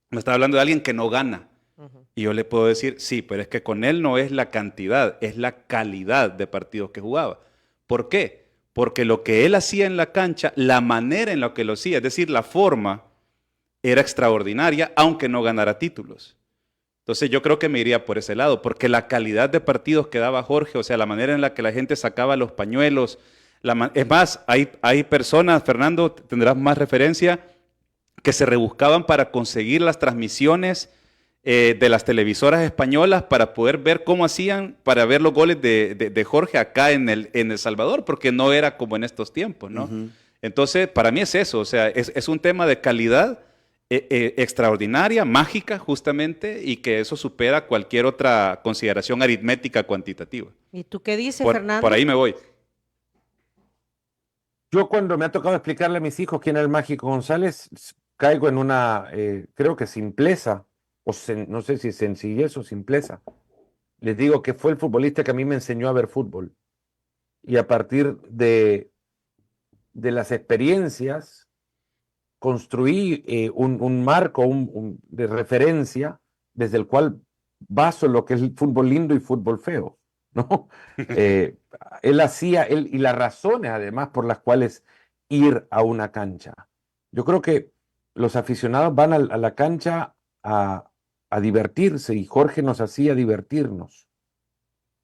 Speaker 3: Me está hablando de alguien que no gana.
Speaker 4: Ujú.
Speaker 3: Y yo le puedo decir, sí, pero es que con él no es la cantidad, es la calidad de partidos que jugaba. ¿Por qué? Porque lo que él hacía en la cancha, la manera en la que lo hacía, es decir, la forma, era extraordinaria, aunque no ganara títulos. Entonces yo creo que me iría por ese lado, porque la calidad de partidos que daba Jorge, o sea, la manera en la que la gente sacaba los pañuelos, es más, hay personas, Fernando, tendrás más referencia, que se rebuscaban para conseguir las transmisiones de las televisoras españolas para poder ver cómo hacían, para ver los goles de Jorge acá en El Salvador, porque no era como en estos tiempos, ¿no?
Speaker 2: Uh-huh.
Speaker 3: Entonces, para mí es eso, o sea, es un tema de calidad extraordinaria, mágica justamente, y que eso supera cualquier otra consideración aritmética cuantitativa.
Speaker 4: ¿Y tú qué dices,
Speaker 3: Por
Speaker 4: Fernando?
Speaker 3: ahí me voy.
Speaker 1: Yo cuando me ha tocado explicarle a mis hijos quién es el Mágico González, caigo en una, creo que simpleza, no sé si sencillez o simpleza. Les digo que fue el futbolista que a mí me enseñó a ver fútbol. Y a partir de las experiencias, construí un marco de referencia desde el cual baso lo que es el fútbol lindo y fútbol feo, ¿no? Eh, y las razones además por las cuales ir a una cancha. Yo creo que los aficionados van a la cancha a divertirse y Jorge nos hacía divertirnos.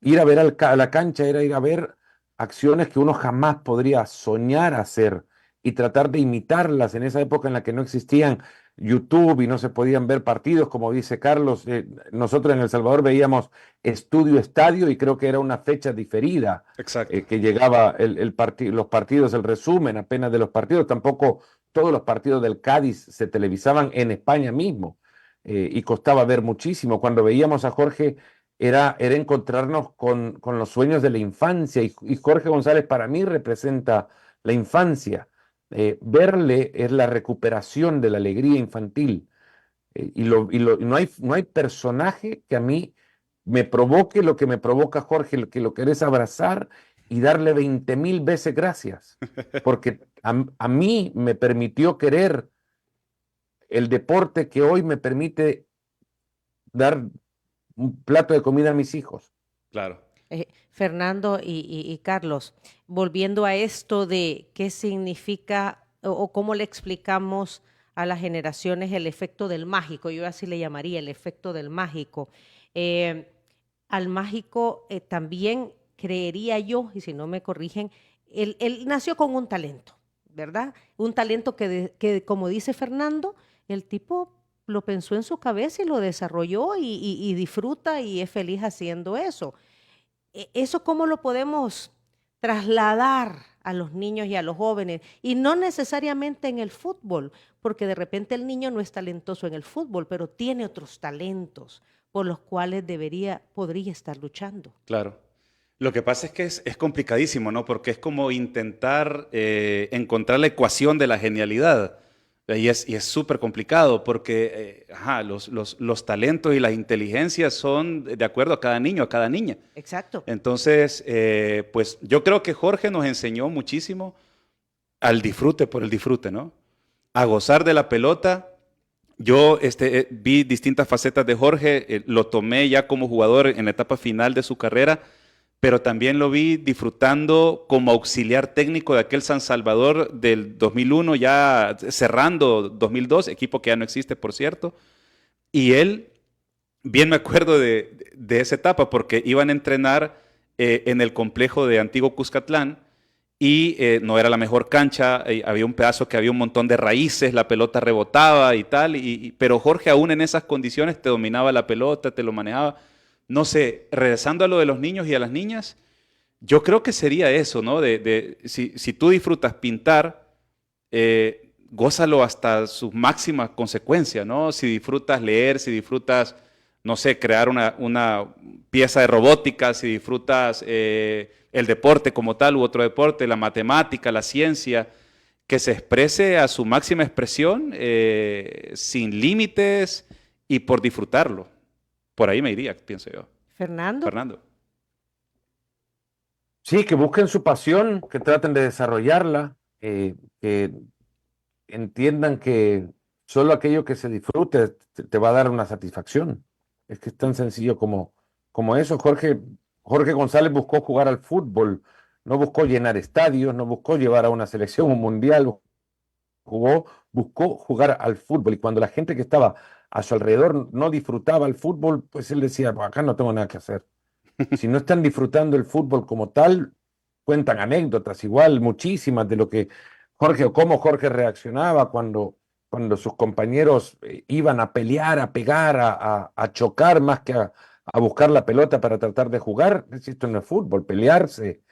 Speaker 1: Ir a ver a la cancha era ir a ver acciones que uno jamás podría soñar hacer y tratar de imitarlas en esa época en la que no existían YouTube y no se podían ver partidos, como dice Carlos. Nosotros en El Salvador veíamos Estudio Estadio y creo que era una fecha diferida
Speaker 3: Exacto.
Speaker 1: que llegaba los partidos, el resumen apenas de los partidos. Tampoco todos los partidos del Cádiz se televisaban en España mismo y costaba ver muchísimo. Cuando veíamos a Jorge era encontrarnos con los sueños de la infancia y Jorge González para mí representa la infancia. Verle es la recuperación de la alegría infantil. Y no hay personaje que a mí me provoque lo que me provoca Jorge, que lo querés abrazar y darle 20.000 veces gracias, porque a mí me permitió querer el deporte que hoy me permite dar un plato de comida a mis hijos.
Speaker 3: Claro.
Speaker 4: Fernando y Carlos, volviendo a esto de qué significa o cómo le explicamos a las generaciones el efecto del mágico, yo así le llamaría el efecto del mágico. Al mágico también creería yo, y si no me corrigen, él nació con un talento, ¿verdad? Un talento que, como dice Fernando, el tipo lo pensó en su cabeza y lo desarrolló y disfruta y es feliz haciendo eso. ¿Eso cómo lo podemos trasladar a los niños y a los jóvenes? Y no necesariamente en el fútbol, porque de repente el niño no es talentoso en el fútbol, pero tiene otros talentos por los cuales podría estar luchando.
Speaker 3: Claro. Lo que pasa es que es complicadísimo, ¿no? Porque es como intentar encontrar la ecuación de la genialidad. Y es súper complicado porque los talentos y las inteligencias son de acuerdo a cada niño, a cada niña.
Speaker 4: Exacto.
Speaker 3: Entonces, pues yo creo que Jorge nos enseñó muchísimo al disfrute por el disfrute, ¿no? A gozar de la pelota. Yo vi distintas facetas de Jorge, lo tomé ya como jugador en la etapa final de su carrera, pero también lo vi disfrutando como auxiliar técnico de aquel San Salvador del 2001, ya cerrando 2002, equipo que ya no existe, por cierto. Y él, bien me acuerdo de esa etapa, porque iban a entrenar en el complejo de Antiguo Cuscatlán, y no era la mejor cancha, había un pedazo que había un montón de raíces, la pelota rebotaba y tal, pero Jorge aún en esas condiciones te dominaba la pelota, te lo manejaba. No sé, regresando a lo de los niños y a las niñas, yo creo que sería eso, ¿no? Si tú disfrutas pintar, gózalo hasta sus máximas consecuencias, ¿no? Si disfrutas leer, si disfrutas, no sé, crear una pieza de robótica, si disfrutas el deporte como tal u otro deporte, la matemática, la ciencia, que se exprese a su máxima expresión, sin límites y por disfrutarlo. Por ahí me iría, pienso yo.
Speaker 4: Fernando.
Speaker 1: Sí, que busquen su pasión, que traten de desarrollarla, que entiendan que solo aquello que se disfrute te va a dar una satisfacción. Es que es tan sencillo como eso. Jorge González buscó jugar al fútbol, no buscó llenar estadios, no buscó llevar a una selección, un mundial, buscó jugar al fútbol. Y cuando la gente que estaba a su alrededor no disfrutaba el fútbol, pues él decía, "Pues acá no tengo nada que hacer". Si no están disfrutando el fútbol como tal, cuentan anécdotas igual, muchísimas de lo que Jorge o cómo Jorge reaccionaba cuando sus compañeros iban a pelear, a pegar, a chocar más que a buscar la pelota para tratar de jugar. Esto no es fútbol, pelearse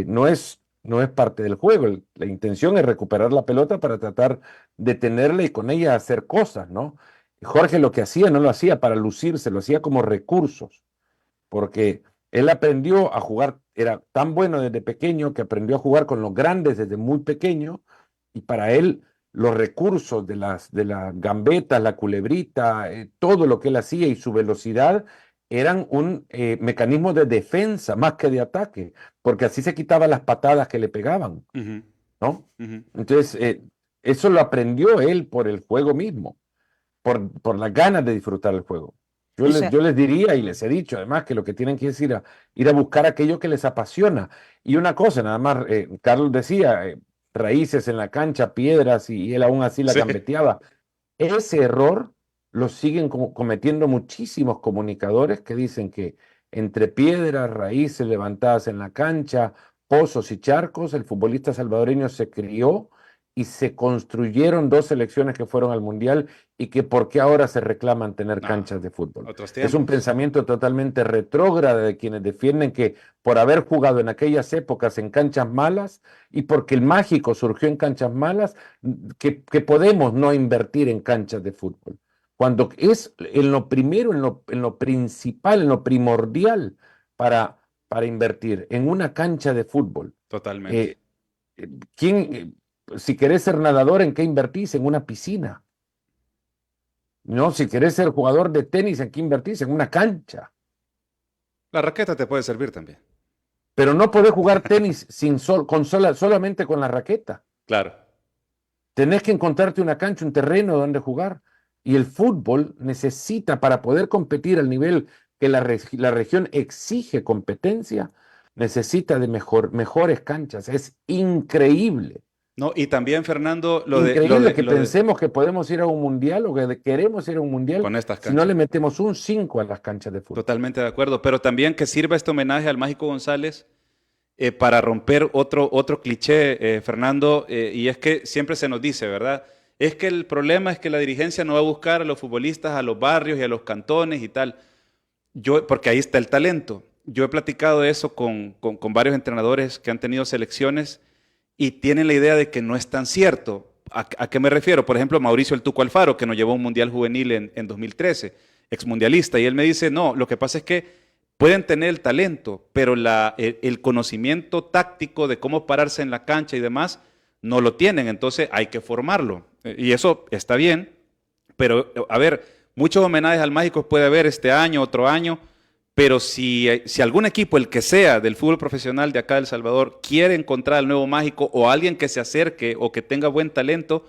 Speaker 1: no es no es parte del juego. La intención es recuperar la pelota para tratar de tenerla y con ella hacer cosas, ¿no? Jorge lo que hacía no lo hacía para lucirse, lo hacía como recursos, porque él aprendió a jugar, era tan bueno desde pequeño que aprendió a jugar con los grandes desde muy pequeño, y para él los recursos de las gambetas, la culebrita, todo lo que él hacía y su velocidad eran un mecanismo de defensa más que de ataque, porque así se quitaba las patadas que le pegaban,
Speaker 3: Ujú,
Speaker 1: ¿no?
Speaker 3: ujú.
Speaker 1: Entonces, eso lo aprendió él por el juego mismo, por las ganas de disfrutar el juego. Yo
Speaker 4: O
Speaker 1: les,
Speaker 4: sea,
Speaker 1: yo les diría y les he dicho además que lo que tienen que es ir a buscar aquello que les apasiona. Y una cosa, nada más, Carlos decía, raíces en la cancha, piedras, y él aún así la
Speaker 3: Sí.
Speaker 1: gambeteaba. Ese error lo siguen cometiendo muchísimos comunicadores que dicen que entre piedras, raíces levantadas en la cancha, pozos y charcos, el futbolista salvadoreño se crió y se construyeron dos selecciones que fueron al Mundial, y que por qué ahora se reclaman tener
Speaker 3: No,
Speaker 1: canchas de fútbol.
Speaker 3: otros
Speaker 1: Es un
Speaker 3: tiempos.
Speaker 1: pensamiento totalmente retrógrado de quienes defienden que por haber jugado en aquellas épocas en canchas malas y porque el mágico surgió en canchas malas, que podemos no invertir en canchas de fútbol. Cuando es en lo primero, en lo principal, en lo primordial para invertir en una cancha de fútbol.
Speaker 3: Totalmente.
Speaker 1: Eh, ¿Quién, si querés ser nadador, ¿en qué invertís? En una piscina. No, si querés ser jugador de tenis, ¿en qué invertís? En una cancha.
Speaker 3: La raqueta te puede servir también.
Speaker 1: Pero no podés jugar tenis solamente con la raqueta.
Speaker 3: Claro.
Speaker 1: Tenés que encontrarte una cancha, un terreno donde jugar. Y el fútbol necesita, para poder competir al nivel que la región exige competencia, necesita de mejores canchas. Es increíble.
Speaker 3: No, y también, Fernando,
Speaker 1: Increíble que pensemos que podemos ir a un mundial o que queremos ir a un mundial
Speaker 3: con estas
Speaker 1: si no
Speaker 3: canchas.
Speaker 1: le metemos un 5 a las canchas de fútbol.
Speaker 3: Totalmente de acuerdo. Pero también que sirva este homenaje al Mágico González para romper otro cliché, Fernando, y es que siempre se nos dice, ¿verdad? Es que el problema es que la dirigencia no va a buscar a los futbolistas, a los barrios y a los cantones y tal. Porque ahí está el talento. Yo he platicado de eso con varios entrenadores que han tenido selecciones y tienen la idea de que no es tan cierto. ¿A qué me refiero? Por ejemplo, Mauricio El Tuco Alfaro, que nos llevó a un Mundial Juvenil en 2013, exmundialista, y él me dice, no, lo que pasa es que pueden tener el talento, pero el conocimiento táctico de cómo pararse en la cancha y demás, no lo tienen, entonces hay que formarlo. Y eso está bien, pero a ver, muchos homenajes al Mágico puede haber este año, otro año, pero si algún equipo, el que sea, del fútbol profesional de acá de El Salvador, quiere encontrar al nuevo Mágico o alguien que se acerque o que tenga buen talento,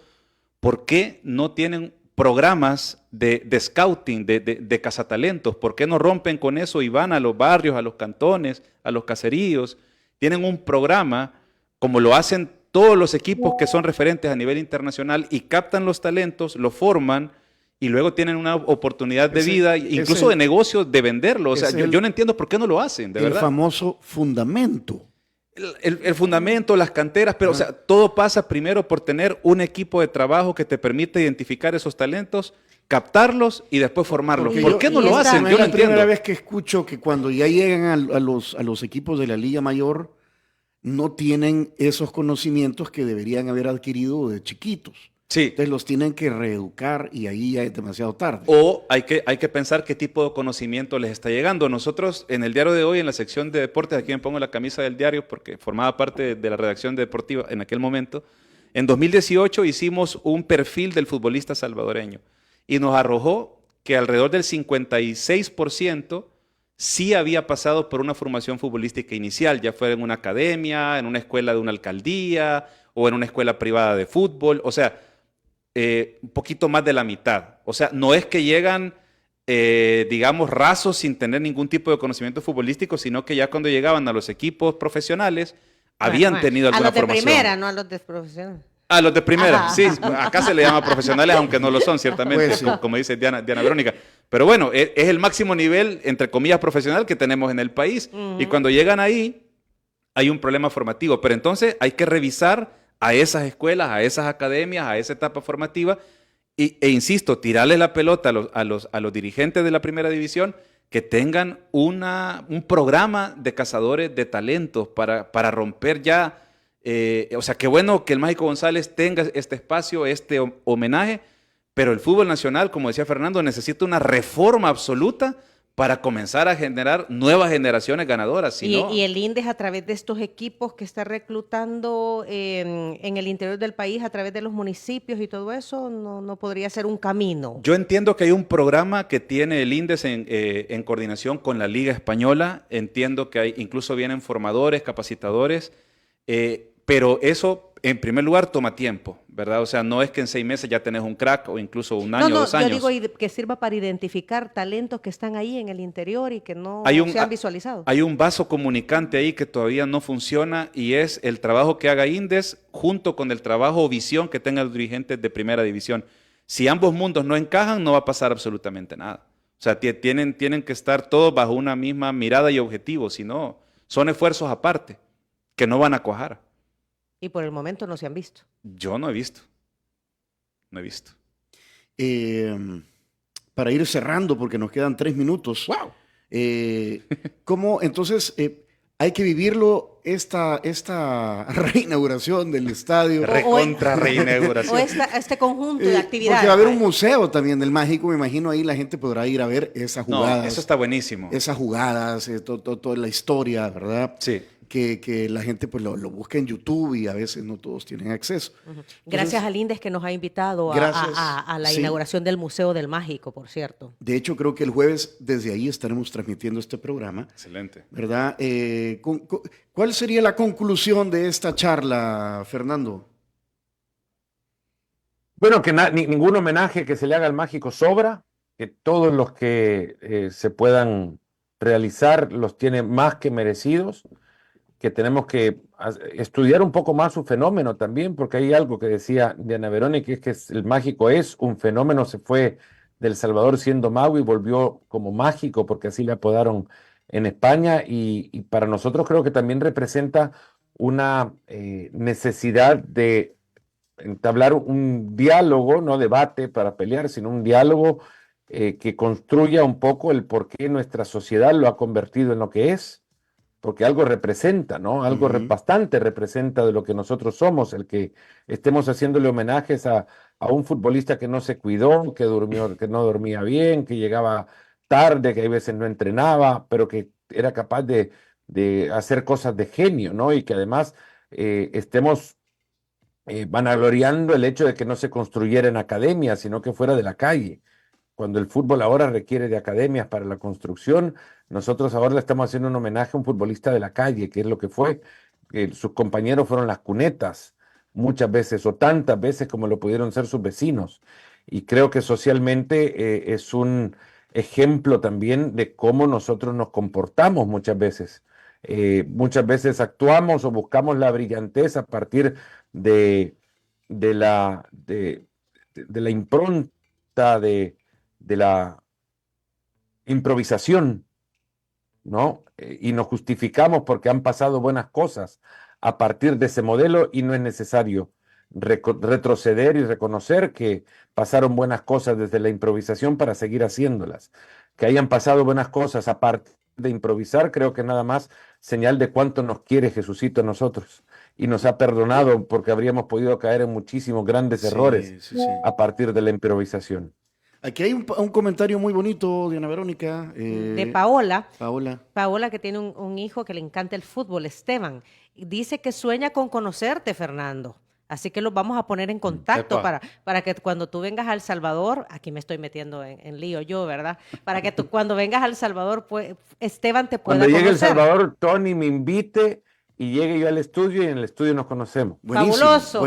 Speaker 3: ¿por qué no tienen programas de scouting, de cazatalentos? ¿Por qué no rompen con eso y van a los barrios, a los cantones, a los caseríos? Tienen un programa, como lo hacen todos los equipos que son referentes a nivel internacional, y captan los talentos, los forman, y luego tienen una oportunidad de vida, incluso de negocio, de venderlo. O sea, yo no entiendo por qué no lo hacen, de verdad.
Speaker 2: El famoso fundamento.
Speaker 3: El fundamento, las canteras, pero o sea, todo pasa primero por tener un equipo de trabajo que te permite identificar esos talentos, captarlos y después formarlos. ¿Por qué no lo hacen? Yo no
Speaker 2: Es la
Speaker 3: entiendo.
Speaker 2: primera vez que escucho que cuando ya llegan a los equipos de la Liga Mayor, no tienen esos conocimientos que deberían haber adquirido de chiquitos.
Speaker 3: Sí.
Speaker 2: Entonces los tienen que reeducar y ahí ya es demasiado tarde.
Speaker 3: O hay que pensar qué tipo de conocimiento les está llegando. Nosotros en el diario de hoy, en la sección de deportes, aquí me pongo la camisa del diario porque formaba parte de la redacción deportiva en aquel momento, en 2018 hicimos un perfil del futbolista salvadoreño y nos arrojó que alrededor del 56% sí había pasado por una formación futbolística inicial, ya fuera en una academia, en una escuela de una alcaldía o en una escuela privada de fútbol. O sea, un poquito más de la mitad. O sea, no es que llegan, digamos, rasos sin tener ningún tipo de conocimiento futbolístico, sino que ya cuando llegaban a los equipos profesionales habían tenido alguna formación.
Speaker 4: A los de primera, no a los de profesionales.
Speaker 3: A los de primera,
Speaker 4: Ajá.
Speaker 3: sí. Acá se le llama profesionales, aunque no lo son, ciertamente,
Speaker 2: Pues sí.
Speaker 3: como dice Diana Verónica. Pero bueno, es el máximo nivel, entre comillas, profesional que tenemos en el país. Y cuando llegan ahí, hay un problema formativo. Pero entonces hay que revisar a esas escuelas, a esas academias, a esa etapa formativa e insisto, tirarle la pelota a los dirigentes de la primera división que tengan un programa de cazadores de talentos para romper ya O sea, qué bueno que el Mágico González tenga este espacio, este homenaje, pero el fútbol nacional, como decía Fernando, necesita una reforma absoluta para comenzar a generar nuevas generaciones ganadoras. Si no,
Speaker 4: Y el INDES, a través de estos equipos que está reclutando en el interior del país, a través de los municipios y todo eso, no podría ser un camino.
Speaker 3: yo entiendo que hay un programa que tiene el INDES en coordinación con la Liga Española. Entiendo que incluso vienen formadores, capacitadores, pero eso, en primer lugar, toma tiempo, ¿verdad? O sea, no es que en 6 meses ya tenés un crack o incluso un año, 2 años.
Speaker 4: Yo digo que sirva para identificar talentos que están ahí en el interior y que no se han visualizado.
Speaker 3: Hay un vaso comunicante ahí que todavía no funciona y es el trabajo que haga INDES junto con el trabajo o visión que tengan los dirigentes de primera división. Si ambos mundos no encajan, no va a pasar absolutamente nada. O sea, tienen que estar todos bajo una misma mirada y objetivo, si no, son esfuerzos aparte que no van a cuajar.
Speaker 4: Y por el momento no se han visto.
Speaker 3: Yo no he visto. No he visto.
Speaker 2: Para ir cerrando, porque nos quedan 3 minutos.
Speaker 3: ¡Wow!
Speaker 2: ¿Cómo entonces hay que vivirlo esta reinauguración del estadio?
Speaker 3: Recontra reinauguración.
Speaker 4: O este conjunto de actividades.
Speaker 2: Porque va a haber un museo también del Mágico, me imagino ahí la gente podrá ir a ver esas jugadas.
Speaker 3: No, eso está buenísimo.
Speaker 2: Esas jugadas, toda la historia, ¿verdad?
Speaker 3: Sí.
Speaker 2: Que la gente pues lo busca en YouTube y a veces no todos tienen acceso.
Speaker 4: Gracias al INDES que nos ha invitado a la inauguración del Museo del Mágico, por cierto.
Speaker 2: De hecho, creo que el jueves desde ahí estaremos transmitiendo este programa.
Speaker 3: Excelente.
Speaker 2: ¿Verdad? ¿Cuál sería la conclusión de esta charla, Fernando?
Speaker 1: Bueno, que ningún homenaje que se le haga al Mágico sobra, que todos los que se puedan realizar los tiene más que merecidos, que tenemos que estudiar un poco más su fenómeno también, porque hay algo que decía Diana Verónica, es que el Mágico es un fenómeno, se fue de El Salvador siendo mago y volvió como mágico, porque así le apodaron en España, y para nosotros creo que también representa una necesidad de entablar un diálogo, no debate para pelear, sino un diálogo que construya un poco el por qué nuestra sociedad lo ha convertido en lo que es, porque algo representa, ¿no? Algo bastante representa de lo que nosotros somos, el que estemos haciéndole homenajes a un futbolista que no se cuidó, que no dormía bien, que llegaba tarde, que a veces no entrenaba, pero que era capaz de hacer cosas de genio, ¿no? Y que además estemos vanagloriando el hecho de que no se construyera en academias, sino que fuera de la calle. Cuando el fútbol ahora requiere de academias para la construcción, nosotros ahora le estamos haciendo un homenaje a un futbolista de la calle, que es lo que fue. Sus compañeros fueron las cunetas, muchas veces o tantas veces como lo pudieron ser sus vecinos. Y creo que socialmente es un ejemplo también de cómo nosotros nos comportamos muchas veces. Muchas veces actuamos o buscamos la brillantez a partir de la impronta de la improvisación, ¿no? Y nos justificamos porque han pasado buenas cosas a partir de ese modelo y no es necesario retroceder y reconocer que pasaron buenas cosas desde la improvisación para seguir haciéndolas. Que hayan pasado buenas cosas a partir de improvisar, creo que nada más señal de cuánto nos quiere Jesucito a nosotros y nos ha perdonado porque habríamos podido caer en muchísimos grandes errores a partir de la improvisación.
Speaker 2: Aquí hay un comentario muy bonito, Diana Verónica.
Speaker 4: De Paola.
Speaker 2: Paola,
Speaker 4: que tiene un hijo que le encanta el fútbol, Esteban. Dice que sueña con conocerte, Fernando. Así que los vamos a poner en contacto para que cuando tú vengas a El Salvador, aquí me estoy metiendo en lío yo, ¿verdad? Para que tú cuando vengas a El Salvador, pues, Esteban te pueda
Speaker 1: conocer. Cuando llegue a El Salvador, Tony me invite y llegue yo al estudio y en el estudio nos conocemos.
Speaker 4: Fabuloso.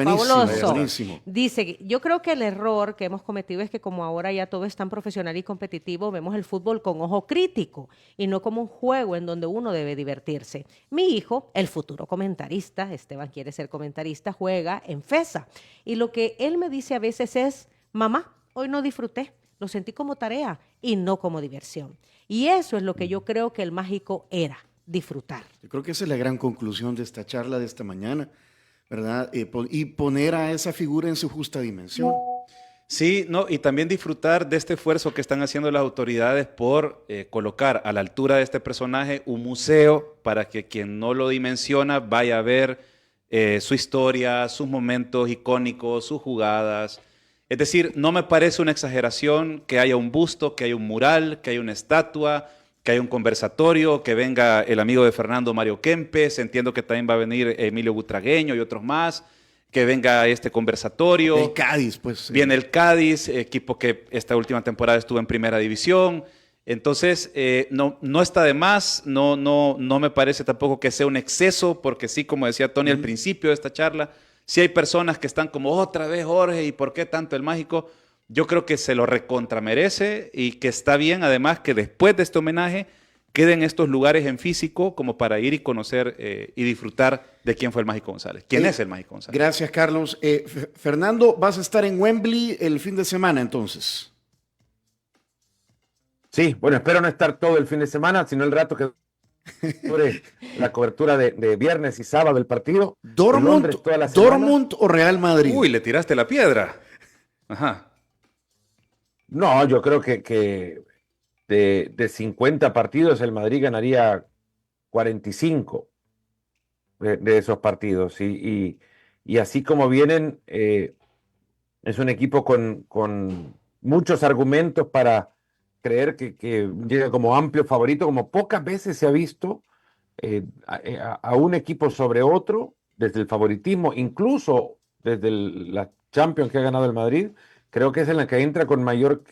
Speaker 4: Dice, yo creo que el error que hemos cometido es que como ahora ya todo es tan profesional y competitivo, vemos el fútbol con ojo crítico y no como un juego en donde uno debe divertirse. Mi hijo, el futuro comentarista, Esteban quiere ser comentarista, juega en FESA. Y lo que él me dice a veces es, mamá, hoy no disfruté, lo sentí como tarea y no como diversión. Y eso es lo que yo creo que el Mágico era. Disfrutar.
Speaker 2: Yo creo que esa es la gran conclusión de esta charla de esta mañana, ¿verdad? Y poner a esa figura en su justa dimensión.
Speaker 3: Sí, no, y también disfrutar de este esfuerzo que están haciendo las autoridades por colocar a la altura de este personaje un museo para que quien no lo dimensiona vaya a ver su historia, sus momentos icónicos, sus jugadas. Es decir, no me parece una exageración que haya un busto, que haya un mural, que haya una estatua, que haya un conversatorio, que venga el amigo de Fernando, Mario Kempes, entiendo que también va a venir Emilio Butragueño y otros más, que venga este conversatorio.
Speaker 2: El Cádiz, pues.
Speaker 3: Viene el Cádiz, equipo que esta última temporada estuvo en primera división. Entonces, no está de más, no me parece tampoco que sea un exceso, porque sí, como decía Tony al principio de esta charla, sí hay personas que están como otra vez Jorge, ¿y por qué tanto el mágico? Yo creo que se lo recontramerece y que está bien además que después de este homenaje queden estos lugares en físico como para ir y conocer y disfrutar de quién fue el Mágico González. ¿Quién es el Mágico González?
Speaker 2: Gracias, Carlos. Fernando, vas a estar en Wembley el fin de semana, entonces.
Speaker 1: Sí, bueno, espero no estar todo el fin de semana, sino el rato que dure la cobertura de viernes y sábado del partido. En Londres toda la semana.
Speaker 2: ¿Dortmund o Real Madrid?
Speaker 3: Uy, le tiraste la piedra. Ajá.
Speaker 1: No, yo creo que de 50 partidos el Madrid ganaría 45 de esos partidos. Y así como vienen, es un equipo con muchos argumentos para creer que llega como amplio favorito, como pocas veces se ha visto a un equipo sobre otro, desde el favoritismo, incluso desde la Champions que ha ganado el Madrid. Creo que es en la que entra con mayor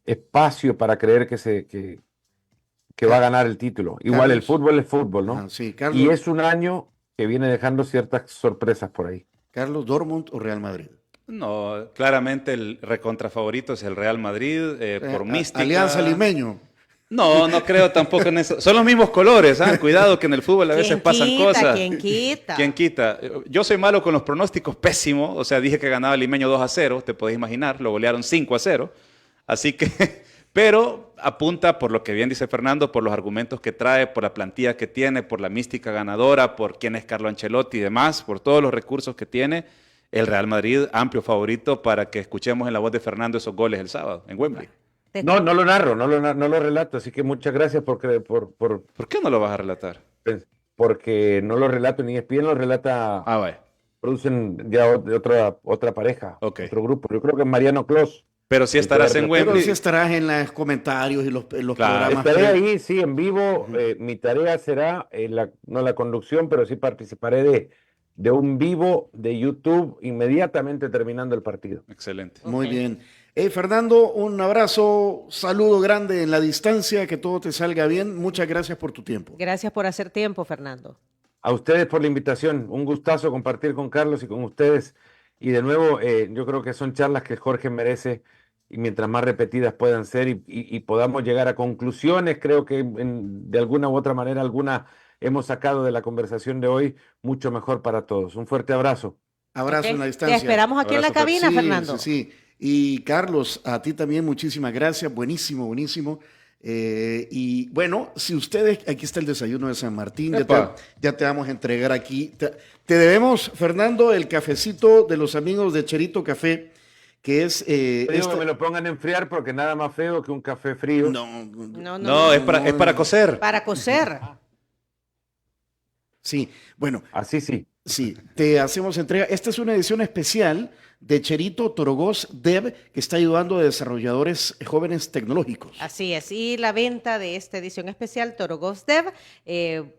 Speaker 1: espacio para creer que va a ganar el título. Igual el fútbol es fútbol, ¿no?
Speaker 2: Sí, Carlos,
Speaker 1: Y es un año que viene dejando ciertas sorpresas por ahí.
Speaker 2: Carlos, ¿Dortmund o Real Madrid?
Speaker 3: No, claramente el recontrafavorito es el Real Madrid, por mística.
Speaker 2: Alianza Limeño.
Speaker 3: No creo tampoco en eso. Son los mismos colores, ¿ah? Cuidado que en el fútbol a veces pasan cosas.
Speaker 4: ¿Quién quita?
Speaker 3: ¿Quién quita? Yo soy malo con los pronósticos, pésimo. O sea, dije que ganaba Limeño 2-0, te podés imaginar, lo golearon 5-0. Así que, pero apunta por lo que bien dice Fernando, por los argumentos que trae, por la plantilla que tiene, por la mística ganadora, por quién es Carlo Ancelotti y demás, por todos los recursos que tiene. El Real Madrid, amplio favorito para que escuchemos en la voz de Fernando esos goles el sábado en Wembley.
Speaker 1: No lo narro, no lo relato, así que muchas gracias
Speaker 3: ¿Por qué no lo vas a relatar?
Speaker 1: porque no lo relato, ni ESPN lo relata,
Speaker 3: Vaya.
Speaker 1: producen ya de otra pareja,
Speaker 3: Ok.
Speaker 1: otro grupo. Yo creo que es Mariano Clos.
Speaker 3: Pero si estarás en
Speaker 2: Pero
Speaker 3: Wembley.
Speaker 2: sí estarás en los comentarios y los
Speaker 3: Claro.
Speaker 2: programas.
Speaker 1: Estaré ahí, sí, en vivo. Mi tarea será, no la conducción, pero sí participaré de un vivo de YouTube inmediatamente terminando el partido.
Speaker 3: Excelente.
Speaker 2: Muy
Speaker 4: Ok.
Speaker 2: bien. Fernando, un abrazo, saludo grande en la distancia, que todo te salga bien. Muchas gracias por tu tiempo.
Speaker 4: Gracias por hacer tiempo, Fernando.
Speaker 1: A ustedes por la invitación. Un gustazo compartir con Carlos y con ustedes. Y de nuevo, yo creo que son charlas que Jorge merece, y mientras más repetidas puedan ser y podamos llegar a conclusiones, creo que de alguna u otra manera, alguna hemos sacado de la conversación de hoy, mucho mejor para todos. Un fuerte abrazo.
Speaker 2: Abrazo
Speaker 4: Ok.
Speaker 2: en la
Speaker 4: Te
Speaker 2: distancia.
Speaker 4: esperamos aquí en la
Speaker 3: Abrazo,
Speaker 4: cabina,
Speaker 2: Sí,
Speaker 4: Fernando.
Speaker 2: sí. Y Carlos, a ti también muchísimas gracias. Buenísimo, buenísimo. Y bueno, si ustedes, aquí está el desayuno de San Martín,
Speaker 3: Epa.
Speaker 2: ya te vamos a entregar aquí. Te debemos, Fernando, el cafecito de los amigos de Cherito Café, que es...
Speaker 1: Digo que me lo pongan a enfriar porque nada más feo que un café frío.
Speaker 3: No, es para coser.
Speaker 4: Para coser.
Speaker 2: Sí, bueno,
Speaker 1: Así sí.
Speaker 2: sí, te hacemos entrega. Esta es una edición especial de Cherito Torogós Dev, que está ayudando a desarrolladores jóvenes tecnológicos.
Speaker 4: Así es, y la venta de esta edición especial, Toro Ghost Dev,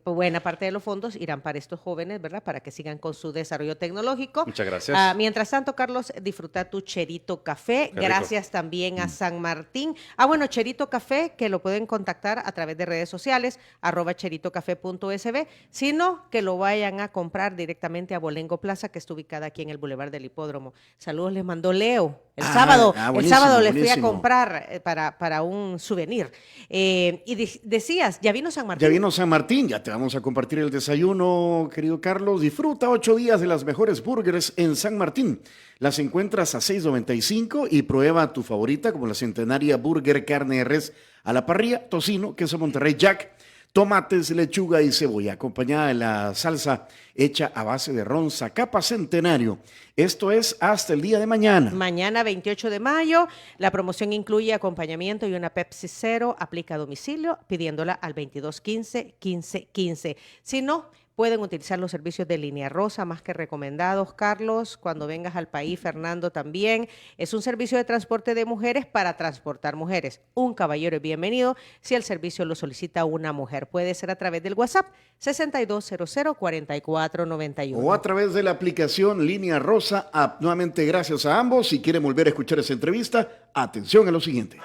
Speaker 4: buena parte de los fondos irán para estos jóvenes, ¿verdad? Para que sigan con su desarrollo tecnológico.
Speaker 3: Muchas gracias.
Speaker 4: Mientras tanto, Carlos, disfruta tu Cherito Café.
Speaker 3: Qué
Speaker 4: Gracias también a San Martín. Bueno, Cherito Café, que lo pueden contactar a través de redes sociales, @cheritocafé.sb, sino que lo vayan a comprar directamente a Bolengo Plaza, que está ubicada aquí en el Boulevard del Hipódromo. Saludos les mandó Leo. El sábado
Speaker 2: buenísimo,
Speaker 4: le fui a
Speaker 2: buenísimo.
Speaker 4: comprar para un souvenir. Y decías, ya vino San Martín.
Speaker 2: Ya vino San Martín, ya te vamos a compartir el desayuno, querido Carlos. Disfruta 8 días de las mejores burgers en San Martín. Las encuentras a $6.95 y prueba tu favorita, como la centenaria burger carne de res a la parrilla, tocino, queso Monterrey Jack, tomates, lechuga y cebolla, acompañada de la salsa hecha a base de ron Zacapa Centenario. Esto es hasta el día de mañana.
Speaker 4: Mañana 28 de mayo, la promoción incluye acompañamiento y una Pepsi Cero, aplica a domicilio, pidiéndola al 2215-1515. Si no, pueden utilizar los servicios de Línea Rosa, más que recomendados. Carlos, cuando vengas al país, Fernando también. Es un servicio de transporte de mujeres para transportar mujeres. Un caballero es bienvenido si el servicio lo solicita una mujer. Puede ser a través del WhatsApp 6200-4491.
Speaker 2: O a través de la aplicación Línea Rosa App. Nuevamente, gracias a ambos. Si quieren volver a escuchar esa entrevista, atención a lo siguiente.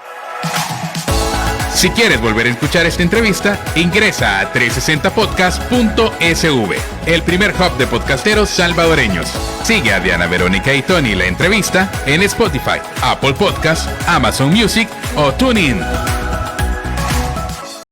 Speaker 5: Si quieres volver a escuchar esta entrevista, ingresa a 360podcast.sv, el primer hub de podcasteros salvadoreños. Sigue a Diana Verónica y Tony la entrevista en Spotify, Apple Podcasts, Amazon Music o TuneIn.